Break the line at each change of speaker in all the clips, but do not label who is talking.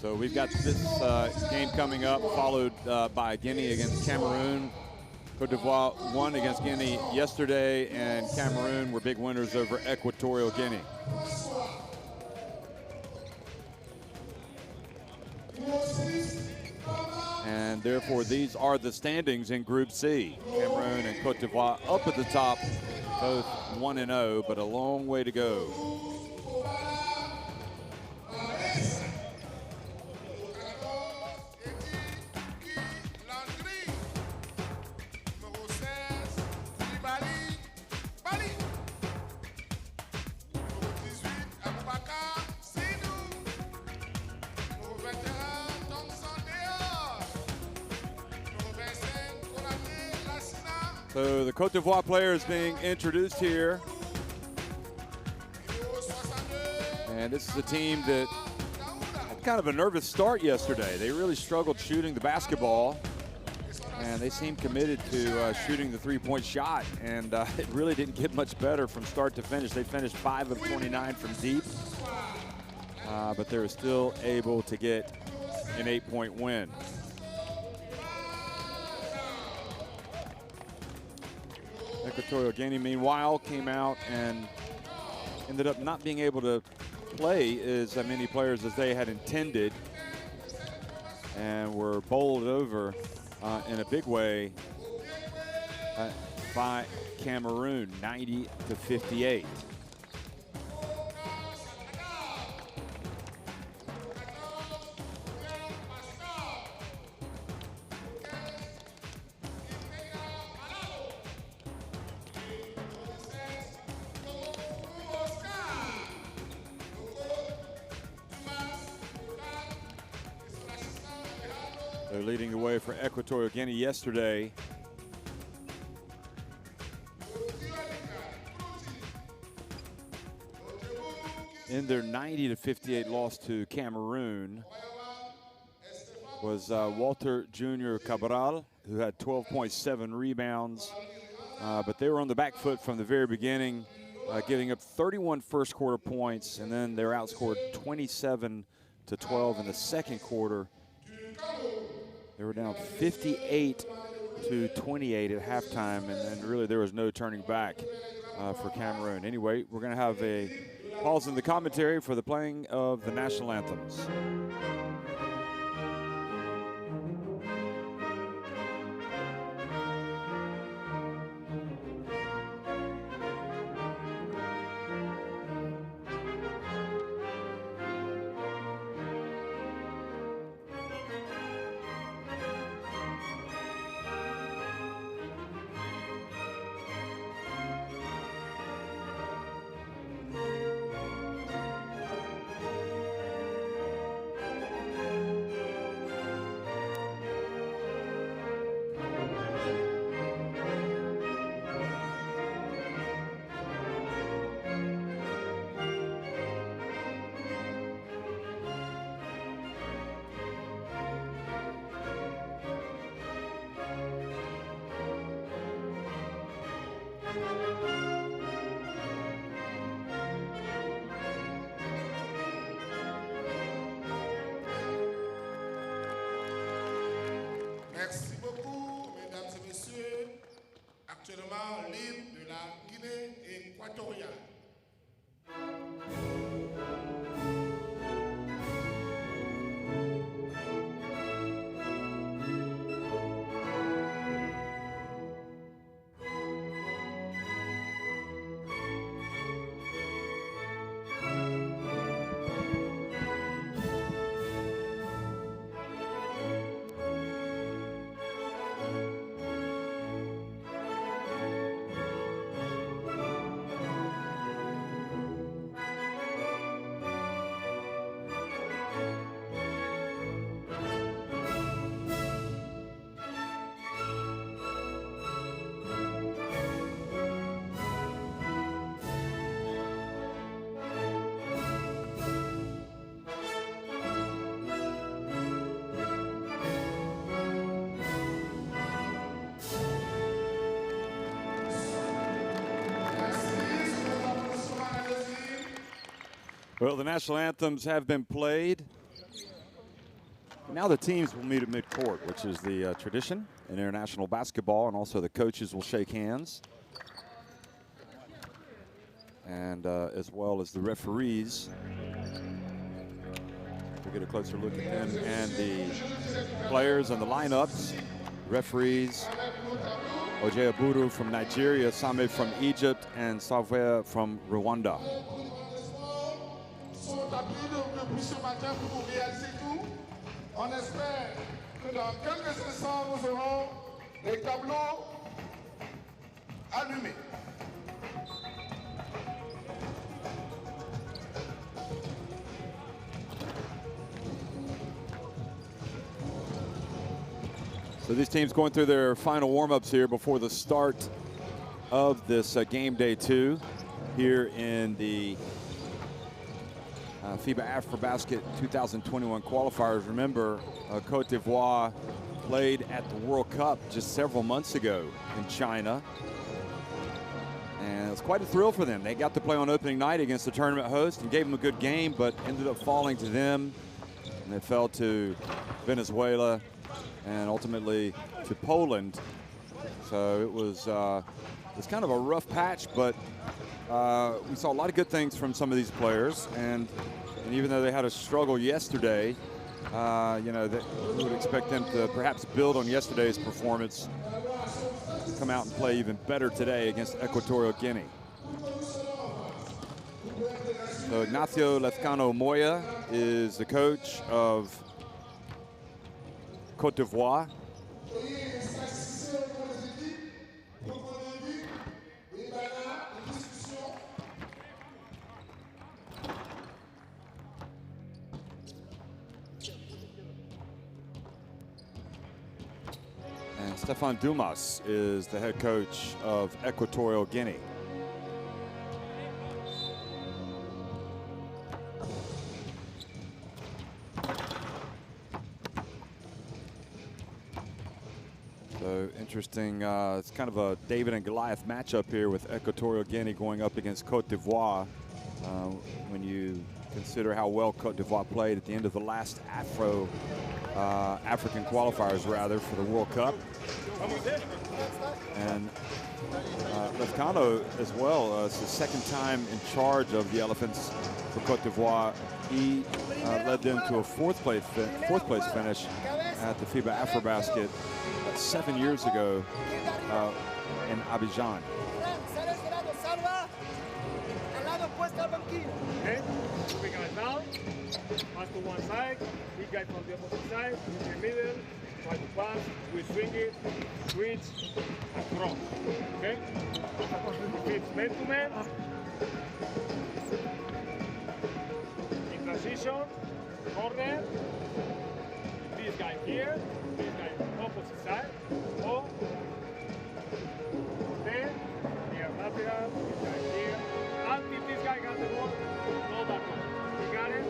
So we've got this game coming up, followed by Guinea against Cameroon. Cote d'Ivoire won against Guinea yesterday, and Cameroon were big winners over Equatorial Guinea. And therefore, these are the standings in Group C. Cameroon and Cote d'Ivoire up at the top, both 1-0, but a long way to go. So the Cote d'Ivoire player is being introduced here. And this is a team that had kind of a nervous start yesterday. They really struggled shooting the basketball, and they seemed committed to shooting the three-point shot, and it really didn't get much better from start to finish. They finished 5 of 29 from deep, but they were still able to get an 8-point win. Equatorial Guinea, meanwhile, came out and ended up not being able to play as many players as they had intended, and were bowled over in a big way by Cameroon, 90-58. They're leading the way for Equatorial Guinea yesterday. In their 90-58 loss to Cameroon was Walter Jr. Cabral, who had 12.7 rebounds. But they were on the back foot from the very beginning, giving up 31 first quarter points, and then they were outscored 27-12 in the second quarter. They were down 58-28 at halftime, and then really there was no turning back for Cameroon. Anyway, we're going to have a pause in the commentary for the playing of the national anthems.
Merci beaucoup, mesdames et messieurs. Actuellement, l'hymne de la Guinée équatoriale.
Well, the national anthems have been played. Now the teams will meet at midcourt, which is the tradition in international basketball, and also the coaches will shake hands. And as well as the referees. We'll get a closer look at them and the players and the lineups. Referees, Oje Aburu from Nigeria, Same from Egypt, and Savea from Rwanda.
On espère que dans quelques instants, nous aurons les tableaux allumés.
So these teams going through their final warm-ups here before the start of this game day 2 here in the FIBA AfroBasket 2021 qualifiers. Remember, Cote d'Ivoire played at the World Cup just several months ago in China. And it was quite a thrill for them. They got to play on opening night against the tournament host and gave them a good game, but ended up falling to them. And they fell to Venezuela and ultimately to Poland. So it was kind of a rough patch, but we saw a lot of good things from some of these players, and even though they had a struggle yesterday, you know, we would expect them to perhaps build on yesterday's performance, come out and play even better today against Equatorial Guinea. So Ignacio Lezcano Moya is the coach of Cote d'Ivoire. Stefan Dumas is the head coach of Equatorial Guinea. So interesting, it's kind of a David and Goliath matchup here with Equatorial Guinea going up against Cote d'Ivoire. When you consider how well Cote d'Ivoire played at the end of the last African qualifiers rather for the World Cup. And Lezcano as well, it's his second time in charge of the Elephants for Cote d'Ivoire. He led them to a fourth place finish at the FIBA AfroBasket 7 years ago in Abidjan.
Okay, moving guys down, pass to one side, big guy from the opposite side, in the middle, try to pass, we swing it, switch, and drop. Okay? It's man to man. In transition, corner, this guy here, this guy opposite side, or there, here lateral, this guy here. Until this guy got the ball, no back door. He got it,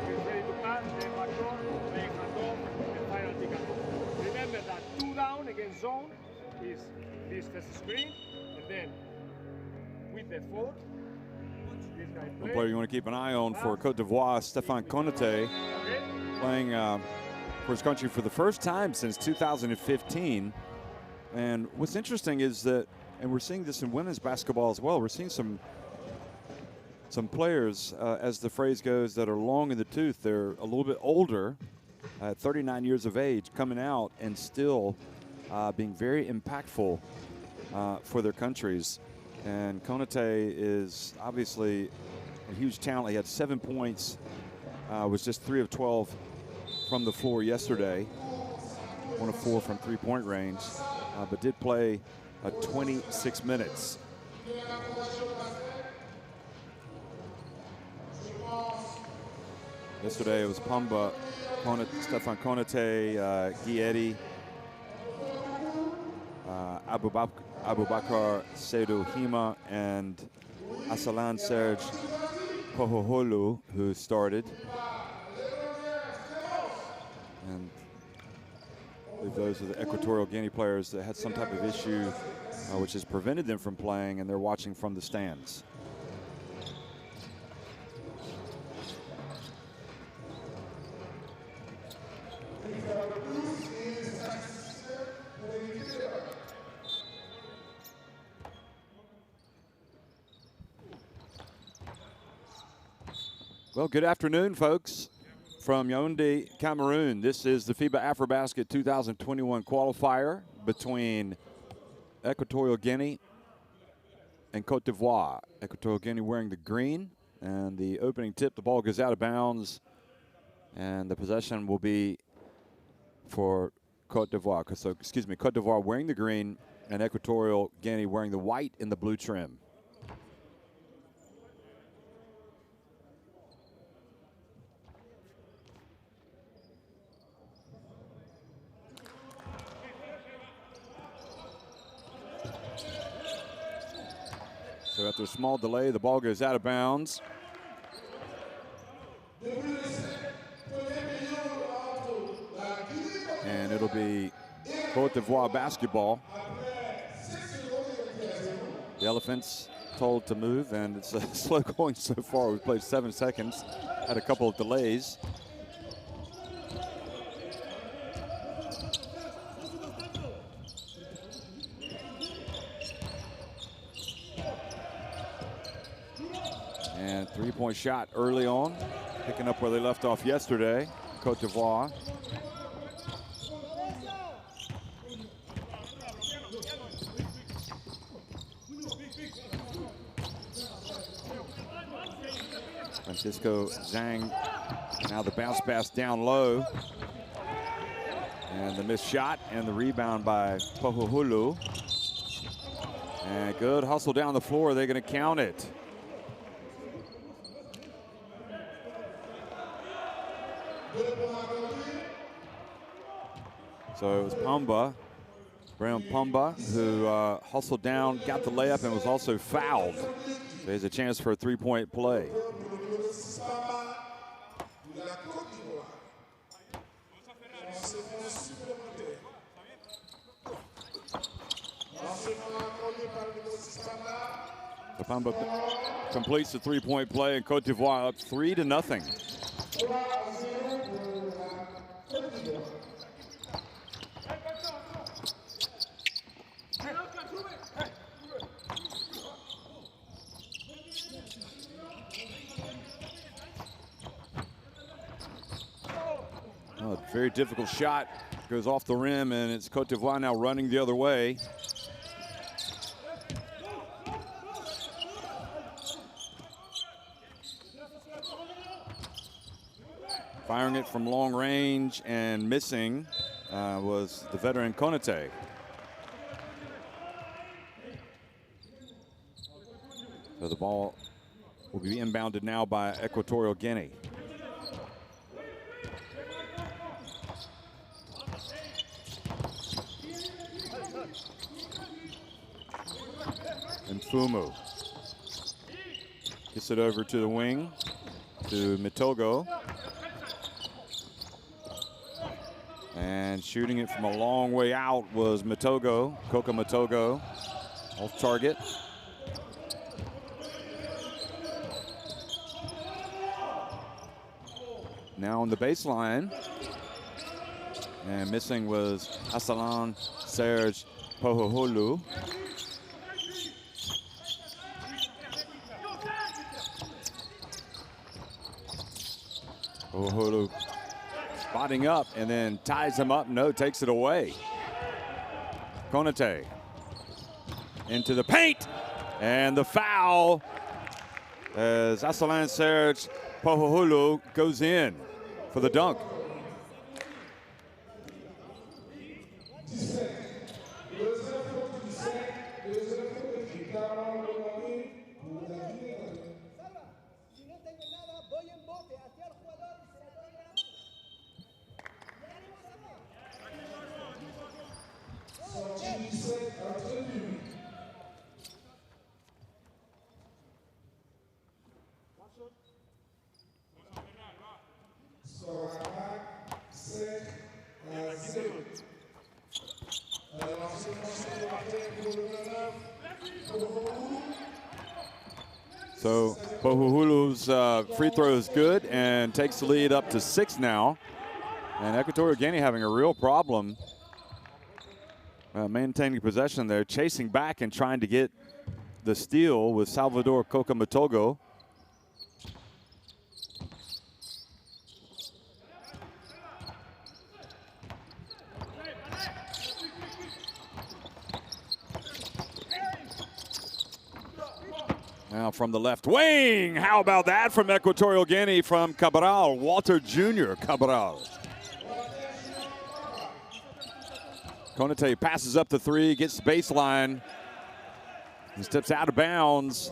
he's ready to pass, then back door, then hand off, and final pick and roll. Remember that 2 down against zone is this first screen, and then with the foot, this guy plays.
A player you want to keep an eye on for Cote d'Ivoire, Stefan Konaté, playing for his country for the first time since 2015. And what's interesting is that, and we're seeing this in women's basketball as well, we're seeing some players, as the phrase goes, that are long in the tooth. They're a little bit older, 39 years of age, coming out and still being very impactful for their countries. And Konaté is obviously a huge talent. He had 7 points, was just 3 of 12 from the floor yesterday, 1 of 4 from three-point range, but did play 26 minutes. Yesterday it was Pamba, Stefan Konaté, Guiedi, Abubakar Seydou Hima, and Asalan Serge Pohoholu, who started. And I believe those are the Equatorial Guinea players that had some type of issue which has prevented them from playing, and they're watching from the stands. Well, good afternoon, folks, from Yaoundé, Cameroon. This is the FIBA AfroBasket 2021 qualifier between Equatorial Guinea and Cote d'Ivoire. Equatorial Guinea wearing the green, and the opening tip, the ball goes out of bounds, and the possession will be for Cote d'Ivoire. So, excuse me, Cote d'Ivoire wearing the green, and Equatorial Guinea wearing the white in the blue trim. So after a small delay, the ball goes out of bounds. And it'll be Cote d'Ivoire basketball. The Elephants told to move, and it's slow going so far. We've played 7 seconds, had a couple of delays. And three-point shot early on, picking up where they left off yesterday, Cote d'Ivoire. Francisco Zhang, now the bounce pass down low. And the missed shot and the rebound by Pohuhulu. And good hustle down the floor, they're gonna count it. So it was Brown Pumba, who hustled down, got the layup, and was also fouled. So there's a chance for a three-point play. Pumba completes the three-point play, and Cote d'Ivoire up 3-0. Very difficult shot, goes off the rim, and it's Cote d'Ivoire now running the other way. Firing it from long range and missing was the veteran Konaté. So the ball will be inbounded now by Equatorial Guinea. And Fumu gets it over to the wing to Mitogo. And shooting it from a long way out was Mitogo, Coca Mitogo, off target. Now on the baseline, and missing was Assalan Serge Pohuhulu. Pohuhulu spotting up and then ties him up. No, takes it away. Konaté into the paint, and the foul as Assalan Serge Pohuhulu goes in for the dunk. So Pohuhulu's free throw is good and takes the lead up to 6 now. And Equatorial Guinea having a real problem maintaining possession there, chasing back and trying to get the steal with Salvador Coca Mitogo. Now from the left wing, how about that from Equatorial Guinea from Cabral, Walter Jr. Cabral. Konate passes up the three, gets the baseline, and steps out of bounds.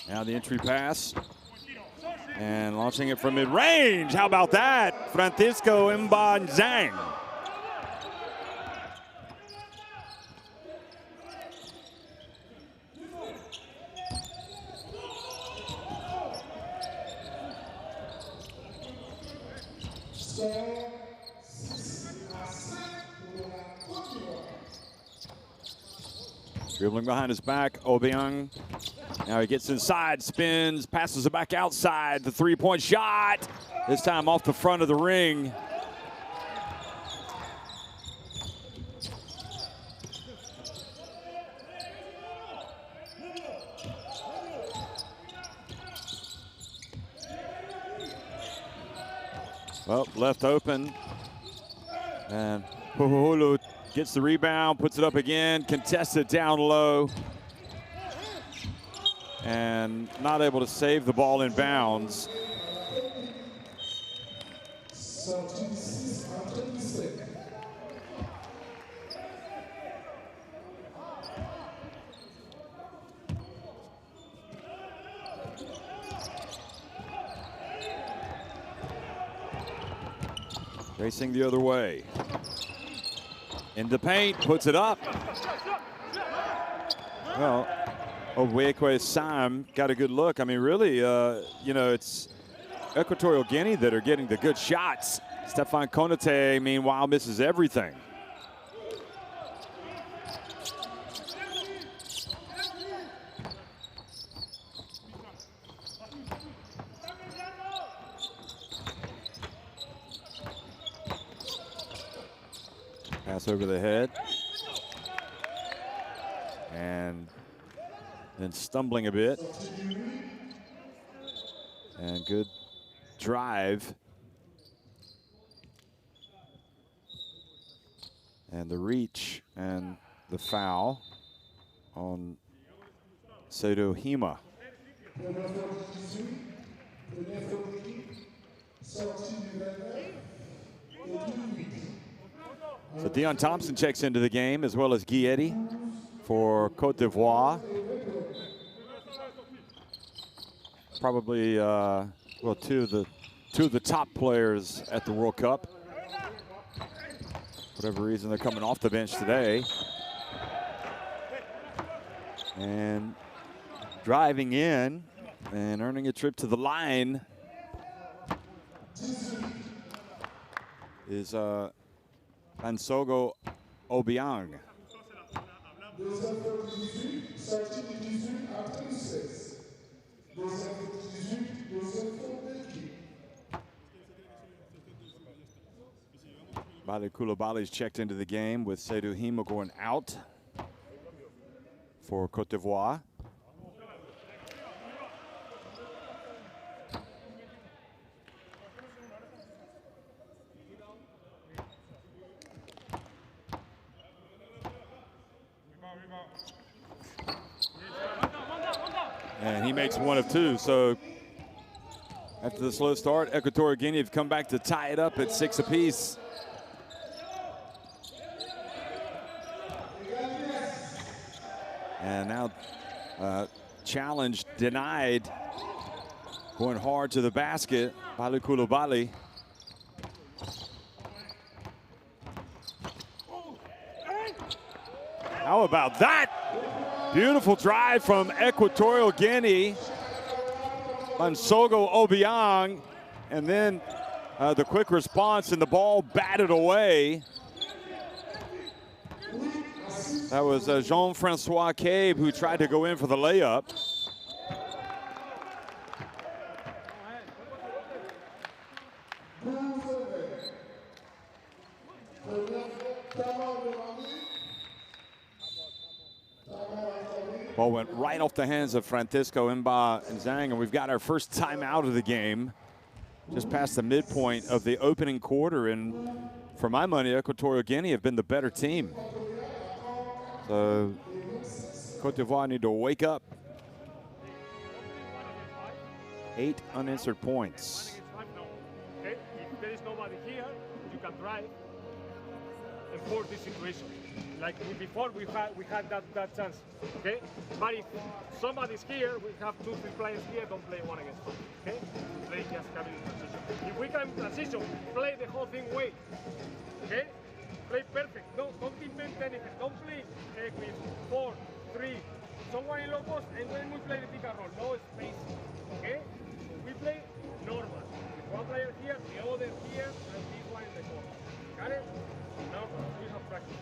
Now the entry pass. And launching it from mid-range. How about that? Francisco Mbanzang. Dribbling behind his back, Obiang. Now he gets inside, spins, passes it back outside. The three-point shot, this time off the front of the ring. Well, left open. And Puhulu gets the rebound, puts it up again, contested down low. And not able to save the ball in bounds. Facing the other way. In the paint, puts it up. Well, Obwekwe Sam got a good look. I mean, really, you know, it's Equatorial Guinea that are getting the good shots. Stefan Konate, meanwhile, misses everything. Pass over the head. And then stumbling a bit. And good drive. And the reach and the foul on Seydou Hima. So Dion Thompson checks into the game, as well as Guy Eddy for Cote d'Ivoire. Probably, well, two of the top players at the World Cup. For whatever reason, they're coming off the bench today. And driving in and earning a trip to the line is Ansogo Obiang. Bali Koulibaly's checked into the game with Seydou Hima going out for Cote d'Ivoire. And he makes one of two. So after the slow start, Equatorial Guinea have come back to tie it up at 6 apiece. And now challenge denied. Going hard to the basket, Bali Koulibaly. How about that? Beautiful drive from Equatorial Guinea. Ansogo Obiang. And then the quick response and the ball batted away. That was Jean-Francois Cabe who tried to go in for the layup. Ball went right off the hands of Francisco Mba Zhang, and we've got our first timeout of the game. Just past the midpoint of the opening quarter, and for my money, Equatorial Guinea have been the better team. So Cote d'Ivoire need to wake up. 8 unanswered points.
Okay? If there is nobody here, you can drive and force this situation. Like before, we had that chance. Okay? But if somebody's here, we have 2-3 players here. Don't play one against one. Okay? Play just having transition. If we can transition, play the whole thing way. Okay? Play perfect. Don't invent anything. Don't play with 4, 3, someone in low post, and then we play the pick and roll. No space. Okay? We play normal. One player here, the other here, and this one in the corner. Got it? Now we have practice.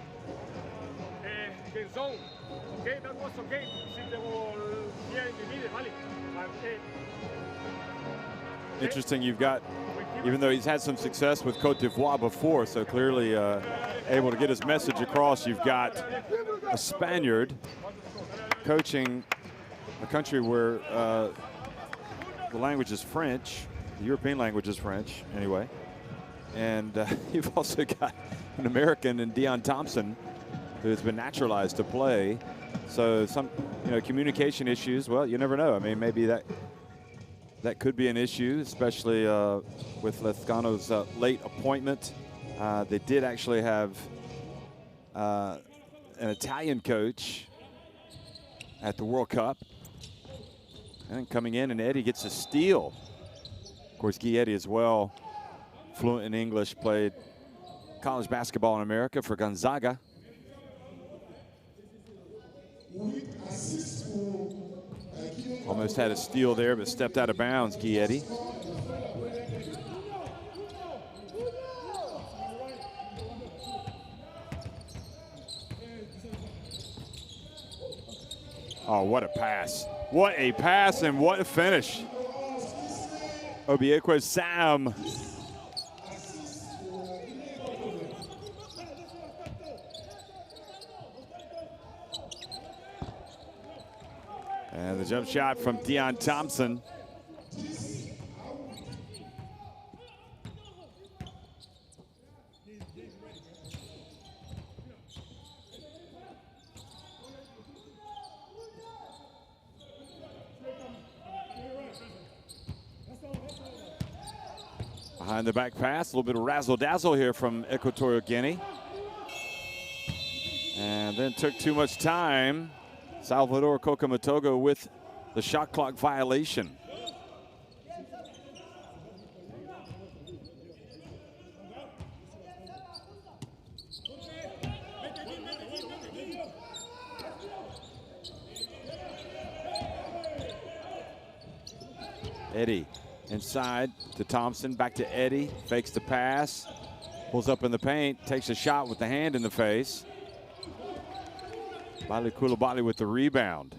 The zone. Okay, that was okay. See the ball here in the middle, valley.
Interesting, you've got, even though he's had some success with Cote d'Ivoire before, so clearly able to get his message across, you've got a Spaniard coaching a country where the language is French, the European language is French, anyway. And you've also got an American in Deon Thompson, who's been naturalized to play. So some, communication issues, well, you never know. I mean, maybe that could be an issue, especially with Lezcano's late appointment. They did actually have an Italian coach at the World Cup. And coming in, and Eddie gets a steal. Of course, Guy Eddie as well, fluent in English, played college basketball in America for Gonzaga. Almost had a steal there, but stepped out of bounds, Guy Eddie. Oh, what a pass. What a pass and what a finish. Obiekwe Sam. And the jump shot from Deon Thompson. Behind the back pass, a little bit of razzle-dazzle here from Equatorial Guinea. And then took too much time. Salvador Kokomatogo with the shot clock violation. Eddie inside to Thompson, back to Eddie, fakes the pass, pulls up in the paint, takes a shot with the hand in the face. Bali Coulibaly with the rebound.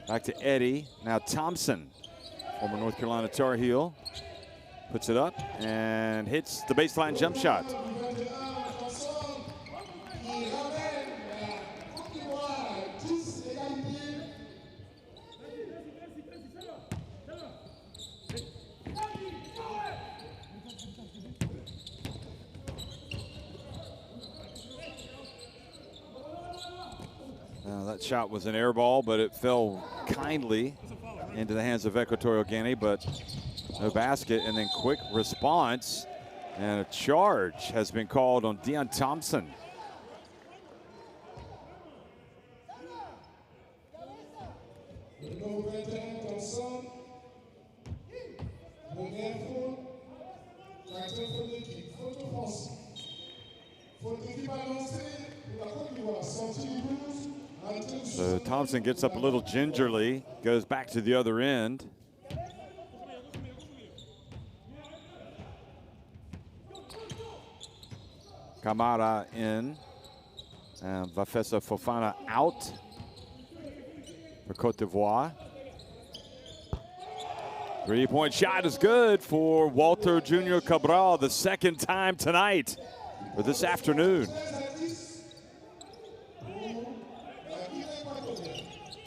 Back to Eddie, now Thompson, former North Carolina Tar Heel, puts it up and hits the baseline jump shot. That shot was an air ball, but it fell kindly into the hands of Equatorial Guinea, but no basket. And then quick response, and a charge has been called on Deon Thompson. So Thompson gets up a little gingerly, goes back to the other end. Kamara in, and Vafesa Fofana out for Cote d'Ivoire. Three-point shot is good for Walter Jr. Cabral, the second time tonight or this afternoon.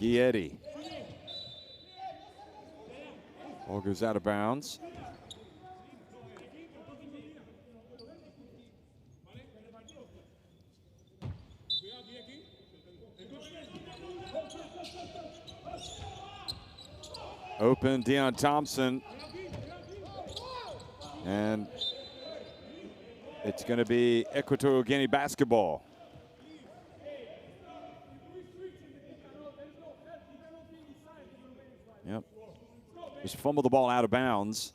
Guietti. Ball goes out of bounds. Open, Deion Thompson. And it's going to be Equatorial Guinea basketball. Yep. Just fumbled the ball out of bounds.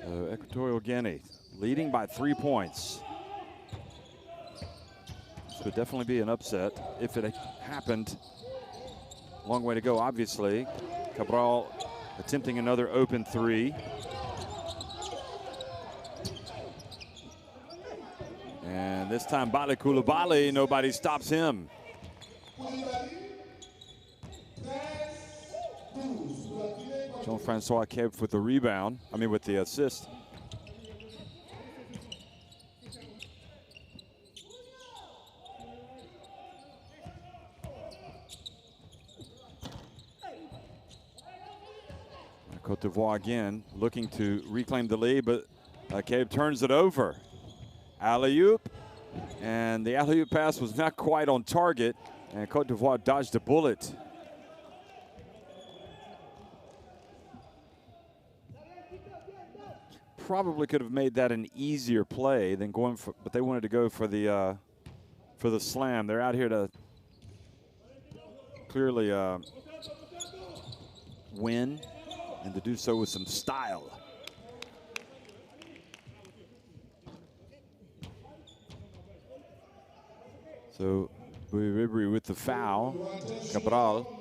So Equatorial Guinea leading by 3 points. This would definitely be an upset if it happened. Long way to go, obviously. Cabral attempting another open three. And this time, Bale Coulibaly, nobody stops him. Jean-Francois Keb with the rebound, with the assist. Cote d'Ivoire again looking to reclaim the lead, but Keb turns it over. Alley-oop, and the alley-oop pass was not quite on target, and Cote d'Ivoire dodged a bullet. Probably could have made that an easier play than going for, but they wanted to go for the slam. They're out here to clearly win, and to do so with some style. So Ribéry with the foul. Cabral.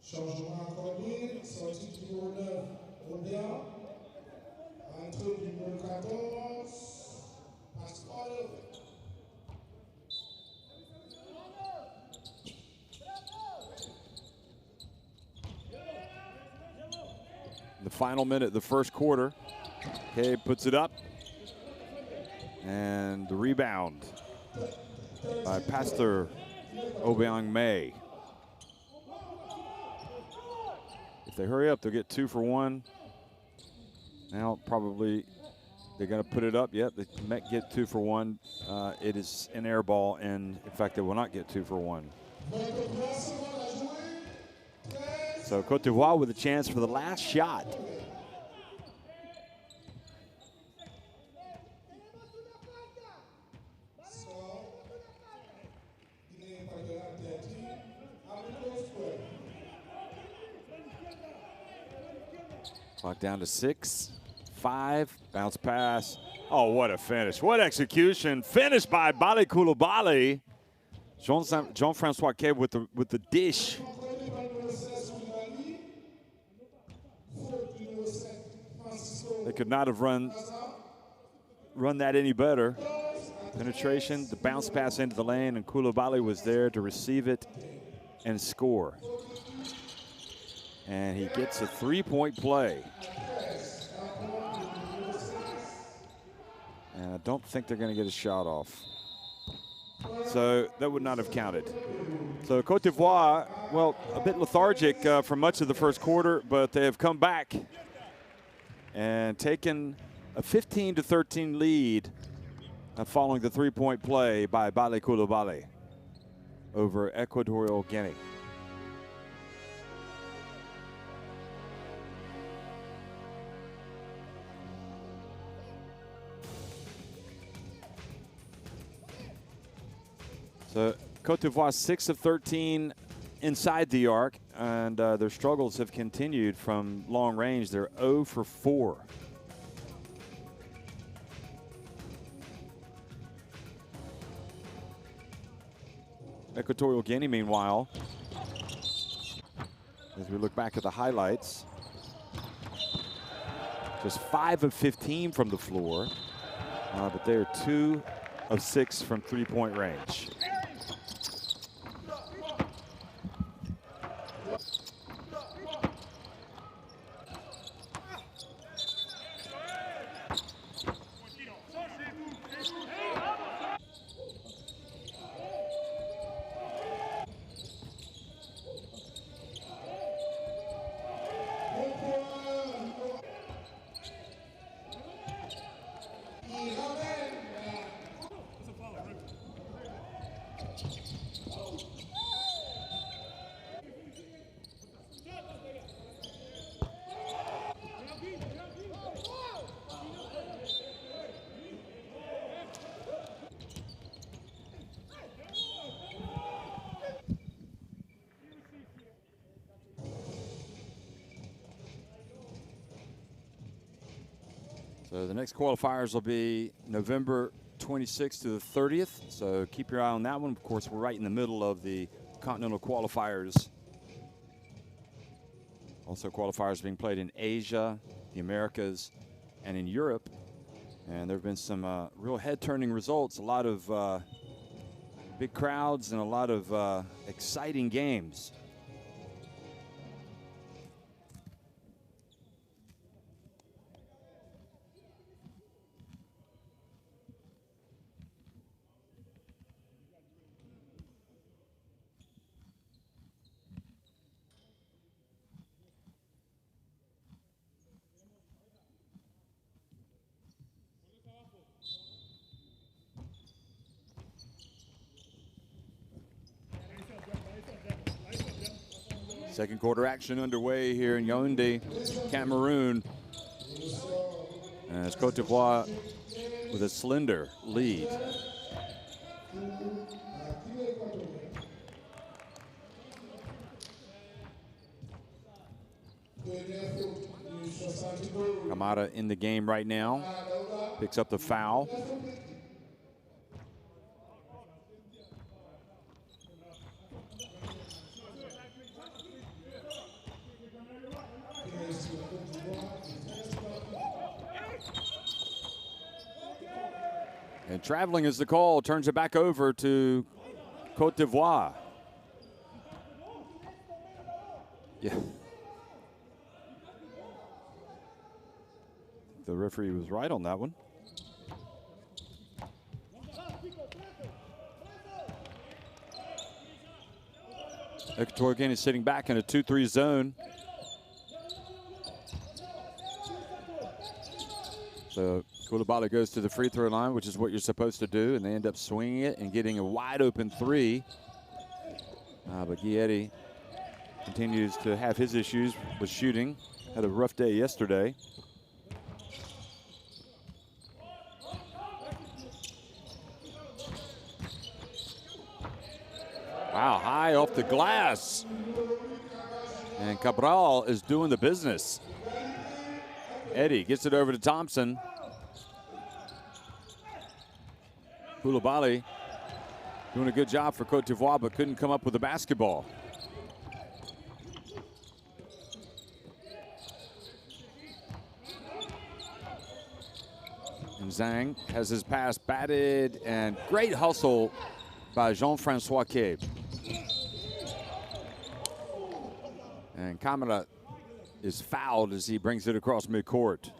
Changement accordé, sortie du numéro 9, Robert. Entrée du numéro 14, Pascal.
The final minute of the first quarter. Kay puts it up. And the rebound by Pastor Obiang May. If they hurry up, they'll get 2 for 1. Now probably they're going to put it up. Yep, they might get 2 for 1. It is an air ball, and in fact, they will not get 2 for 1. So Cote d'Ivoire with a chance for the last shot. Clock down to 6, 5, bounce pass. Oh, what a finish. What execution. Finished by Bale Coulibaly. Jean-Francois Keb with the dish. They could not have run that any better. Penetration, the bounce pass into the lane, and Coulibaly was there to receive it and score. And he gets a 3-point play. And I don't think they're going to get a shot off. So that would not have counted. So Cote d'Ivoire, well, a bit lethargic for much of the first quarter, but they have come back and taken a 15-13 lead following the 3-point play by Bale Coulibaly over Equatorial Guinea. So Cote d'Ivoire 6 of 13 inside the arc, and their struggles have continued from long range. They're 0 for 4. Equatorial Guinea, meanwhile, as we look back at the highlights, Just 5 of 15 from the floor, but they're 2 of 6 from three-point range. So the next qualifiers will be November 26th to the 30th. So keep your eye on that one. Of course, we're right in the middle of the continental qualifiers. Also qualifiers being played in Asia, the Americas, and in Europe. And there have been some real head-turning results. A lot of big crowds and a lot of exciting games. Second quarter action underway here in Yaoundé, Cameroon. As Cote d'Ivoire with a slender lead. Kamara in the game right now. Picks up the foul. And traveling is the call, turns it back over to Cote d'Ivoire. Yeah. The referee was right on that one. Equatorial Guinea sitting back in a 2-3 zone. So Koulibaly goes to the free throw line, which is what you're supposed to do, and they end up swinging it and getting a wide open three. But Guieri continues to have his issues with shooting. Had a rough day yesterday. Wow, high off the glass. And Cabral is doing the business. Eddie gets it over to Thompson. Koulibaly doing a good job for Cote d'Ivoire, but couldn't come up with a basketball. And Zhang has his pass batted, and great hustle by Jean-Francois Cabe. And Kamara is fouled as he brings it across midcourt.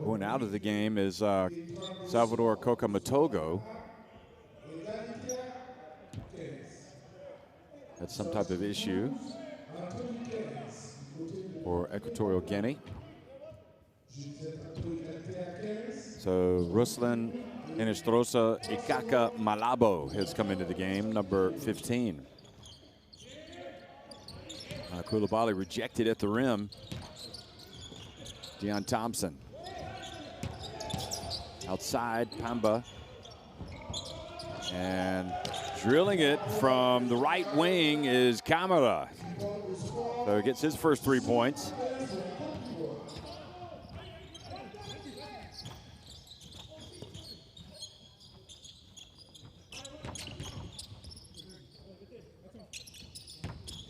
Going out of the game is Salvador Kokamatogo. That's some type of issue for Equatorial Guinea. So Ruslan Enestrosa Ikaka Malabo has come into the game, number 15. Koulibaly rejected at the rim. Deion Thompson. Outside, Pamba. And Drilling it from the right wing is Camara. So he gets his first 3 points.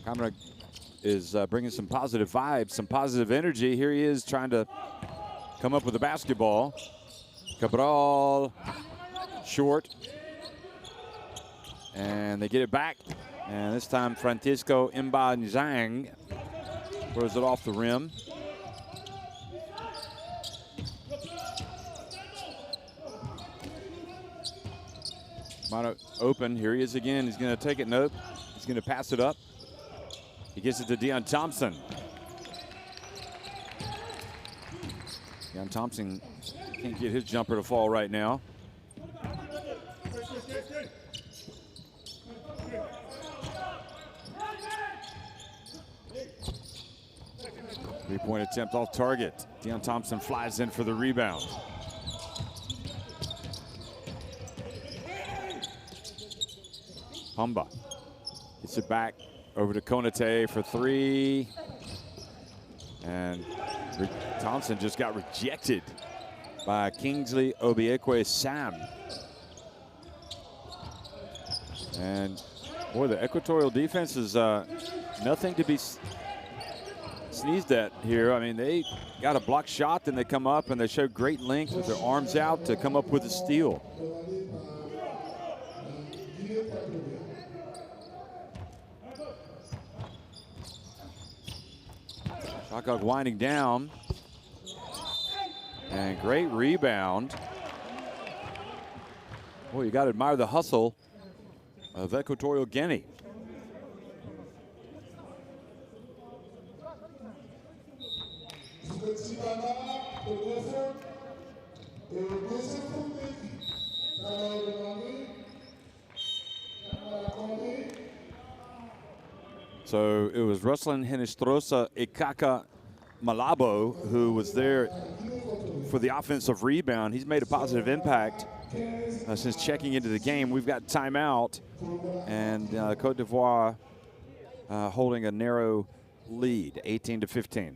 Camara is bringing some positive vibes, some positive energy. Here he is trying to come up with the basketball. Cabral, short. And they get it back. And this time Francisco Mbanzang throws it off the rim. Mano open, here he is again. He's gonna take it, nope. He's gonna pass it up. He gets it to Deion Thompson. Deion Thompson can't get his jumper to fall right now. Three-point attempt off target. Deion Thompson flies in for the rebound. Humba gets it back over to Konate for three. And Thompson just got rejected by Kingsley Obiekwe Sam. And boy, the Equatorial defense is nothing to be sneezed at here. I mean, they got a block shot, then they come up and they show great length with their arms out to come up with a steal. Shotclock winding down. And great rebound. Boy, you got to admire the hustle of Equatorial Guinea. So it was Ruslan Henestrosa Ikaka Malabo who was there for the offensive rebound. He's made a positive impact since checking into the game. We've got timeout, and Cote d'Ivoire holding a narrow lead, 18-15.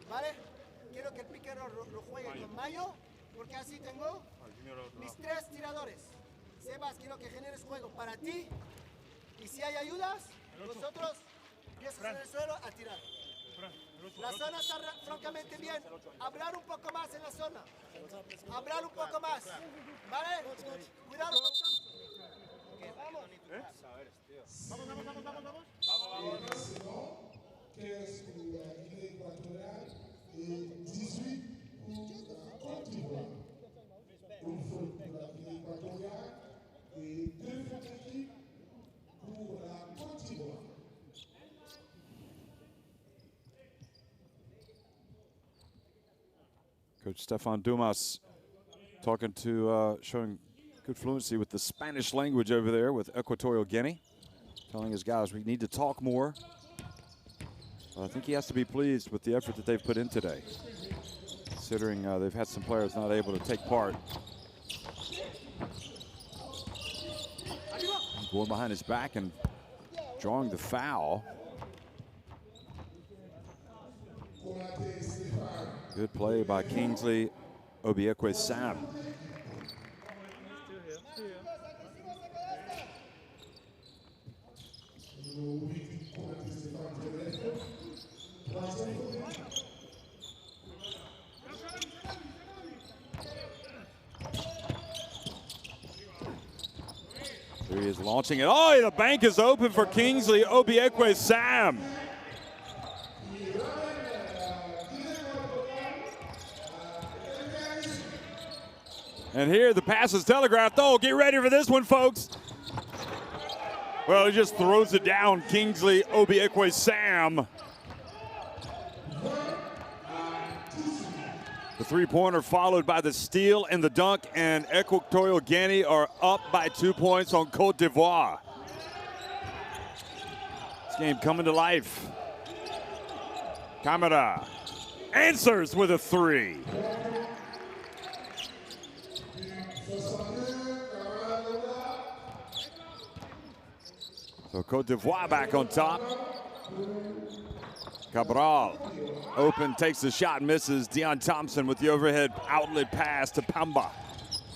¿Vale? Quiero que el pique lo juegue con Mayo, porque así tengo mis tres tiradores. Sebas, quiero que generes juego para ti. Y si hay ayudas, vosotros empiezas en el suelo a tirar. La zona está francamente bien. Hablar un poco más en la zona. Hablar un poco más. ¿Vale? Cuidado con Thompson. Vamos.
Vamos. 15 pour la Guinée équatoriale et 18 pour la Côte d'Ivoire. Une faute pour la Guinée équatoriale et 2 fautes d'équipe pour la Côte d'Ivoire.
Coach Stefan Dumas talking to, showing good fluency with the Spanish language over there with Equatorial Guinea, telling his guys we need to talk more. I think he has to be pleased with the effort that they've put in today, considering they've had some players not able to take part. Going behind his back and drawing the foul. Good play by Kingsley Obiekwe Sam. Here he is launching it. Oh, the bank is open for Kingsley Obiekwe Sam. And here the pass is telegraphed. Oh, get ready for this one, folks. Well, he just throws it down, Kingsley Obiekwe Sam. The three-pointer followed by the steal and the dunk, and Equatorial Guinea are up by 2 points on Cote d'Ivoire. This game coming to life. Camara answers with a three. So Cote d'Ivoire back on top. Cabral open, takes the shot, misses. Deion Thompson with the overhead outlet pass to Pamba.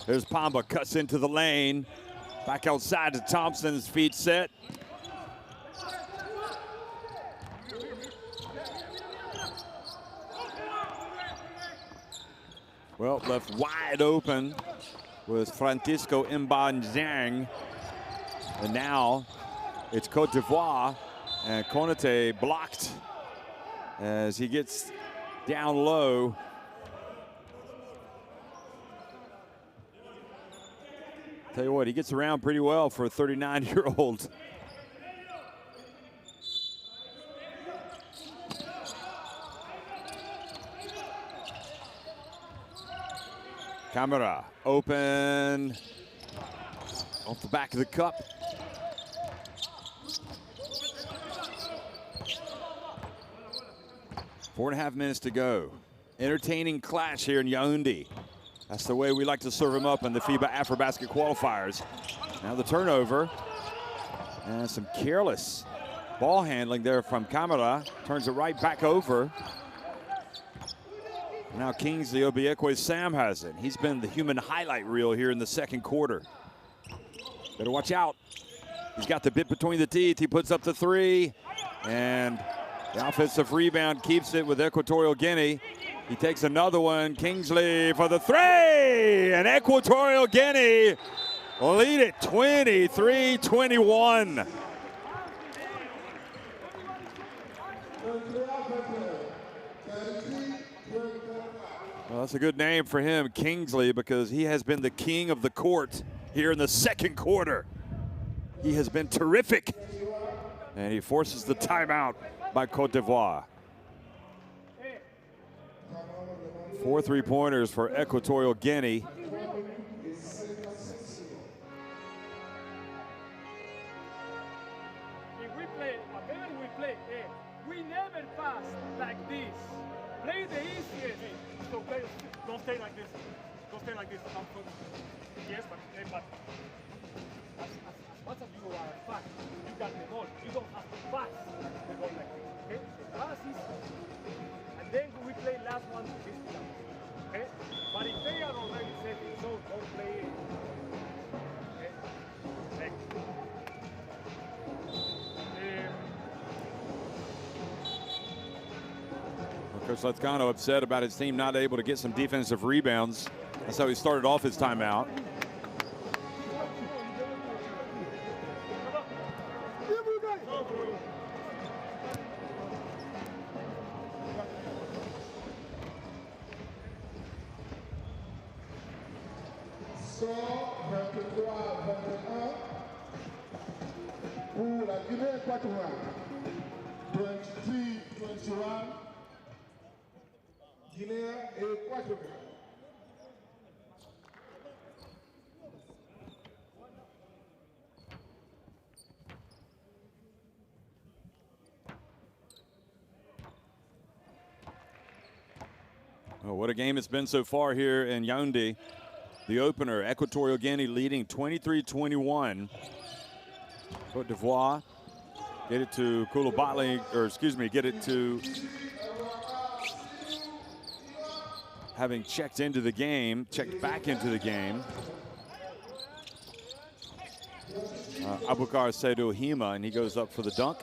There's Pamba, cuts into the lane. Back outside to Thompson's feet set. Well, left wide open with Francisco Mbanzang. And now it's Cote d'Ivoire, and Konate blocked as he gets down low. Tell you what, he gets around pretty well for a 39-year-old. Camara open off the back of the cup. Four and a half minutes to go. Entertaining clash here in Yaoundé. That's the way we like to serve them up in the FIBA AfroBasket Qualifiers. Now the turnover. And some careless ball handling there from Camara. Turns it right back over. Now Kingsley Obiekwe Sam has it. He's been the human highlight reel here in the second quarter. Better watch out. He's got the bit between the teeth. He puts up the three. And the offensive rebound keeps it with Equatorial Guinea. He takes another one. Kingsley for the three. And Equatorial Guinea lead it 23-21. Well, that's a good name for him, Kingsley, because he has been the king of the court here in the second quarter. He has been terrific. And he forces the timeout by Cote d'Ivoire. 4 3-pointers for Equatorial Guinea.
If we play, whatever we play, we never pass like this. Play the easiest. So play, don't stay like this. Don't stay like this. Yes, but as much as you are fast, you got the ball. You don't have to pass the ball like this. Okay? So pass is, and then we play last one this time. Okay? But if they are already set, so don't play it. Okay? Like,
Coach Lezcano upset about his team not able to get some defensive rebounds. That's how he started off his timeout.
Pour la Guinée équatoriale, 23-21, Guinée équatoriale.
Oh, what a game it's been so far here in Yaoundé. The opener, Equatorial Guinea leading 23-21. Cote d'Ivoire get it to Koulibaly, or excuse me, get it to having checked into the game, checked back into the game. Abubakar Seydou Hima, and he goes up for the dunk.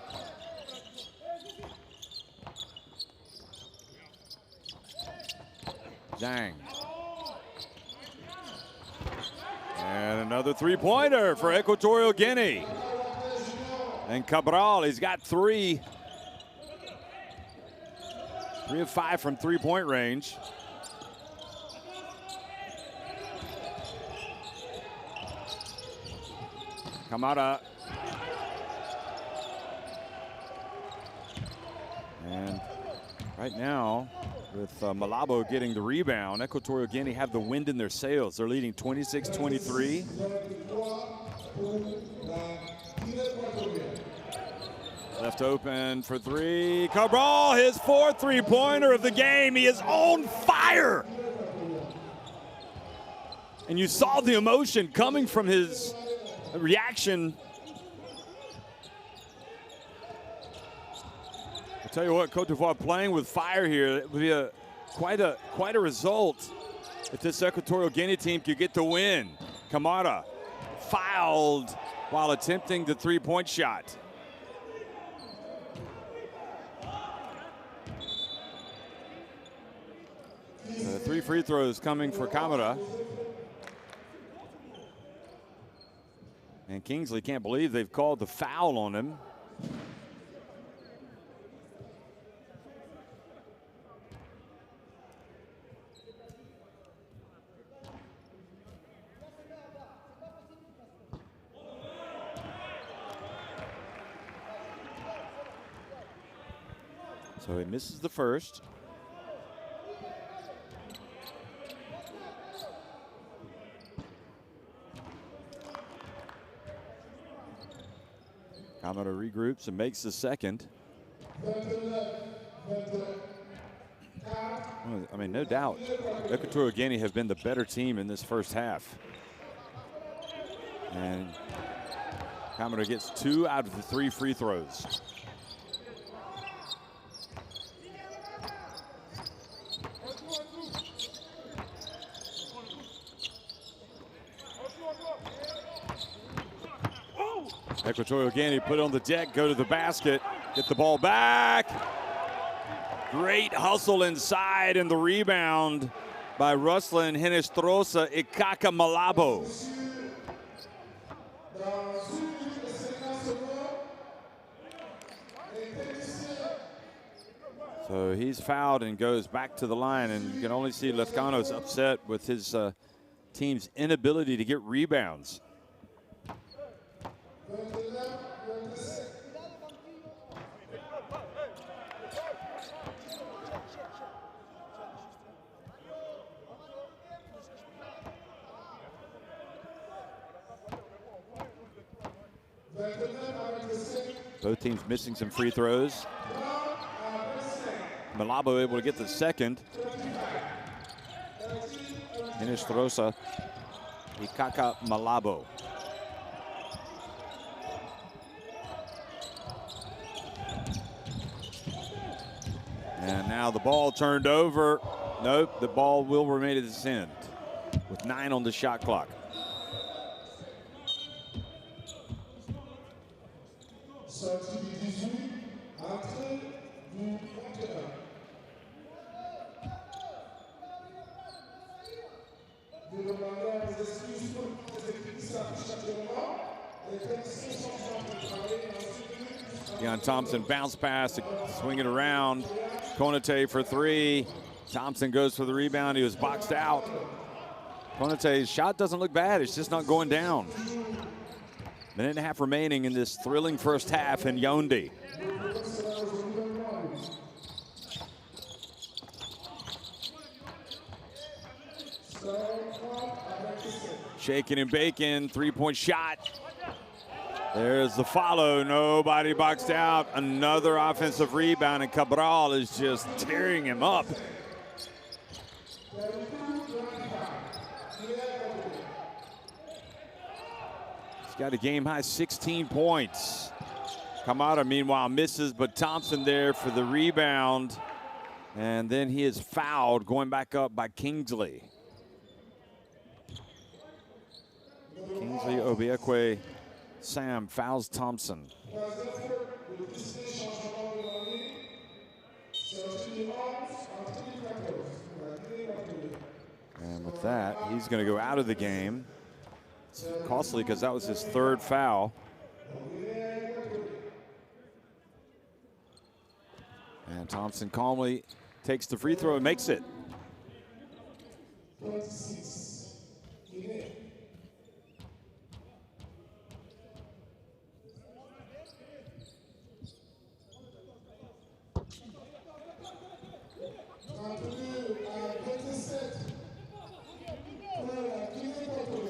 Zhang. And another three-pointer for Equatorial Guinea. And Cabral, he's got three. 3 of 5 from three-point range. Kamara. And right now, with Malabo getting the rebound. Equatorial Guinea have the wind in their sails. They're leading 26-23. Left open for three. Cabral, his fourth three-pointer of the game. He is on fire. And you saw the emotion coming from his reaction. I'll tell you what, Cote d'Ivoire playing with fire here. It would be quite a result if this Equatorial Guinea team could get the win. Kamara fouled while attempting the three-point shot. Three free throws coming for Kamara. And Kingsley can't believe they've called the foul on him. So he misses the first. Kamara regroups and makes the second. I mean, no doubt, Equatorial Guinea have been the better team in this first half. And Kamara gets 2 out of the 3 free throws. Equatorial Guinea put on the deck, go to the basket, get the ball back. Great hustle inside, and the rebound by Ruslan Hinestrosa Ikaka Malabo. So he's fouled and goes back to the line, and you can only see Lefkano's upset with his team's inability to get rebounds. Both teams missing some free throws. Malabo able to get the second. Hinestrosa Ikaka Malabo. And now the ball turned over. Nope, the ball will remain at its end with 9 on the shot clock. Deion Thompson bounce pass, swing it around. Konate for 3. Thompson goes for the rebound. He was boxed out. Konate's shot doesn't look bad. It's just not going down. Minute and a half remaining in this thrilling first half in Yaoundé. Shaking and baking, 3-point shot. There's the follow, nobody boxed out. Another offensive rebound, and Cabral is just tearing him up. He's got a game-high 16 points. Kamara, meanwhile, misses, but Thompson there for the rebound. And then he is fouled, going back up by Kingsley. Kingsley Obiekwe Sam fouls Thompson. And with that, he's going to go out of the game. It's costly because that was his 3rd foul. And Thompson calmly takes the free throw and makes it.
26.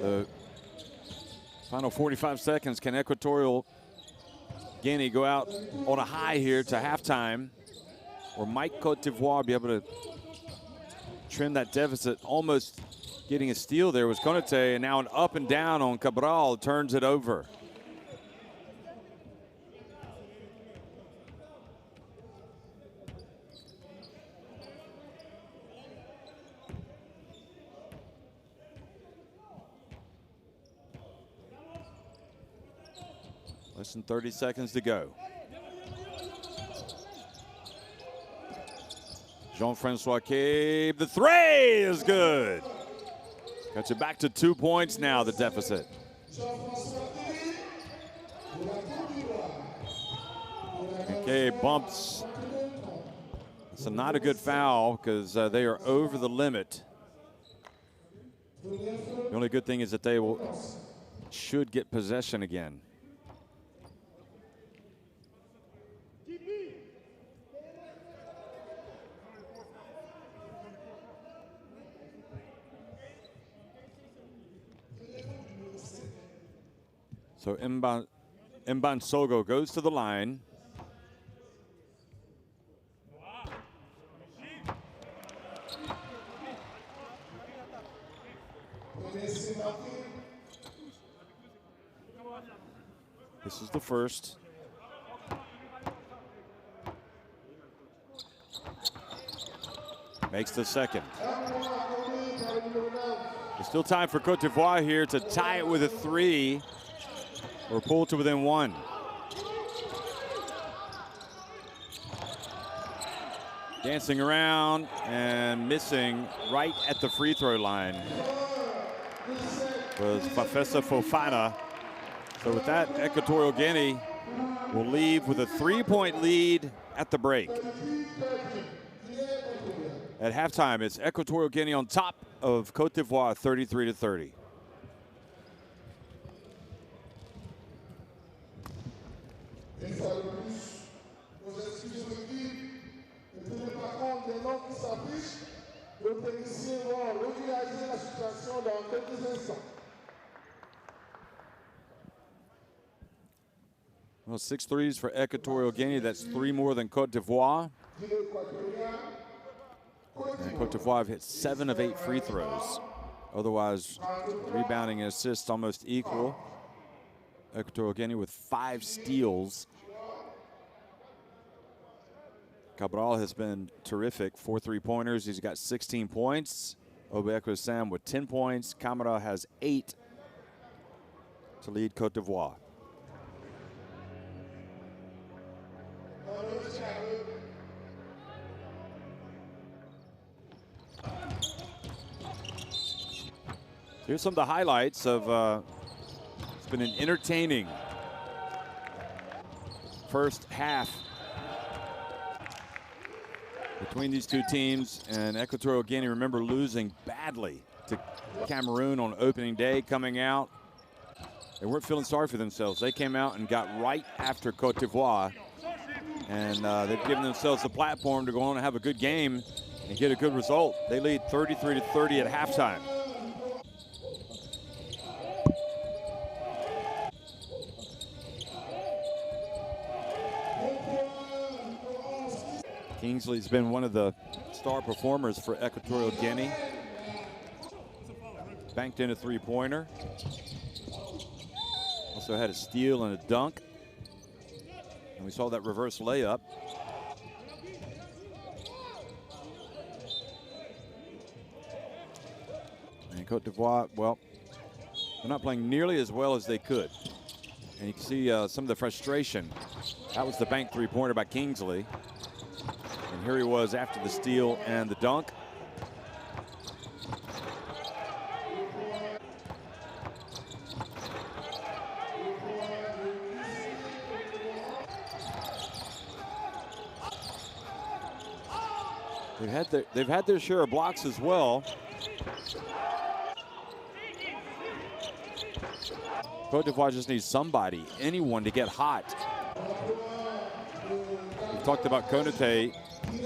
The final 45 seconds. Can Equatorial Guinea go out on a high here to halftime? Or might Cote d'Ivoire be able to trim that deficit? Almost getting a steal there was Konate, and now an up and down on Cabral turns it over. Less than 30 seconds to go. Jean-Francois Cabe, the three is good. Got you back to 2 points now, the deficit. And Cabe bumps. It's not a good foul because they are over the limit. The only good thing is that they should get possession again. So Mbansogo goes to the line. This is the first. Makes the second. There's still time for Cote d'Ivoire here to tie it with a three or pull to within one. Dancing around and missing right at the free throw line was Fafessa Fofana. So with that, Equatorial Guinea will leave with a 3-point lead at the break. At halftime, it's Equatorial Guinea on top of Cote d'Ivoire, 33-30. Well, 6 threes for Equatorial Guinea. That's 3 more than Cote d'Ivoire. And Cote d'Ivoire have hit 7 of 8 free throws. Otherwise, rebounding and assists almost equal. Equatorial Guinea with 5 steals. Cabral has been terrific. 4 3-pointers. He's got 16 points. Obeekwe Sam with 10 points. Camara has 8 to lead Cote d'Ivoire. Here's some of the highlights of it's been an entertaining first half between these two teams. And Equatorial Guinea, remember, losing badly to Cameroon on opening day, coming out. They weren't feeling sorry for themselves. They came out and got right after Cote d'Ivoire. And they've given themselves the platform to go on and have a good game and get a good result. They lead 33-30 at halftime. Kingsley's been one of the star performers for Equatorial Guinea. Banked in a 3-pointer. Also had a steal and a dunk. And we saw that reverse layup. And Cote d'Ivoire, well, they're not playing nearly as well as they could. And you can see some of the frustration. That was the bank 3-pointer by Kingsley. And here he was after the steal and the dunk. They've had their share of blocks as well. Cote d'Ivoire just needs somebody, anyone, to get hot. We've talked about Konate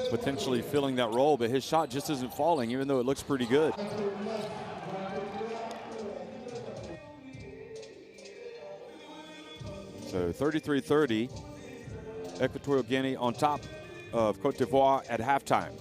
potentially filling that role, but his shot just isn't falling, even though it looks pretty good. So 33-30, Equatorial Guinea on top of Cote d'Ivoire at halftime.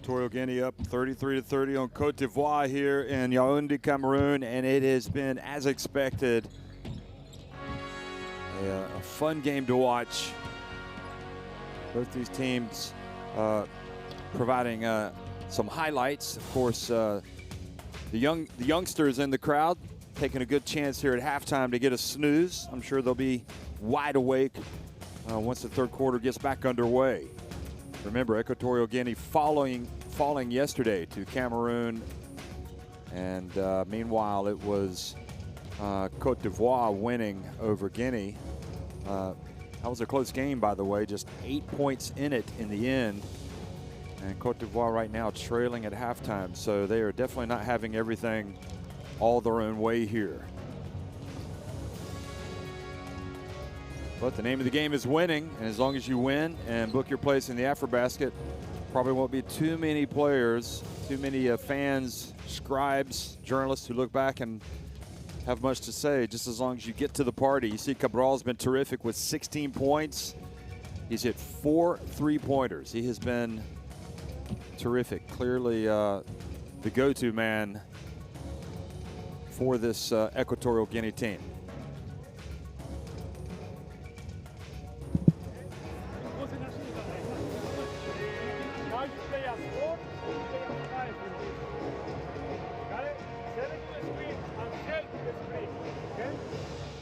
Equatorial Guinea up 33-30 on Cote d'Ivoire here in Yaoundé, Cameroon, and it has been, as expected, a fun game to watch. Both these teams providing some highlights. Of course, the youngsters in the crowd taking a good chance here at halftime to get a snooze. I'm sure they'll be wide awake once the third quarter gets back underway. Remember, Equatorial Guinea falling yesterday to Cameroon, and meanwhile it was Cote d'Ivoire winning over Guinea. That was a close game, by the way, just 8 points in it in the end. And Cote d'Ivoire right now trailing at halftime, so they are definitely not having everything all their own way here. But the name of the game is winning, and as long as you win and book your place in the AfroBasket, probably won't be too many players, too many fans, scribes, journalists who look back and have much to say, just as long as you get to the party. You see Cabral's been terrific with 16 points. He's hit 4 3-pointers. He has been terrific. Clearly the go-to man for this Equatorial Guinea team.
Now you play as 4, you play as 5 with this. Got it? 7 to the screen and 10 to the screen. Okay?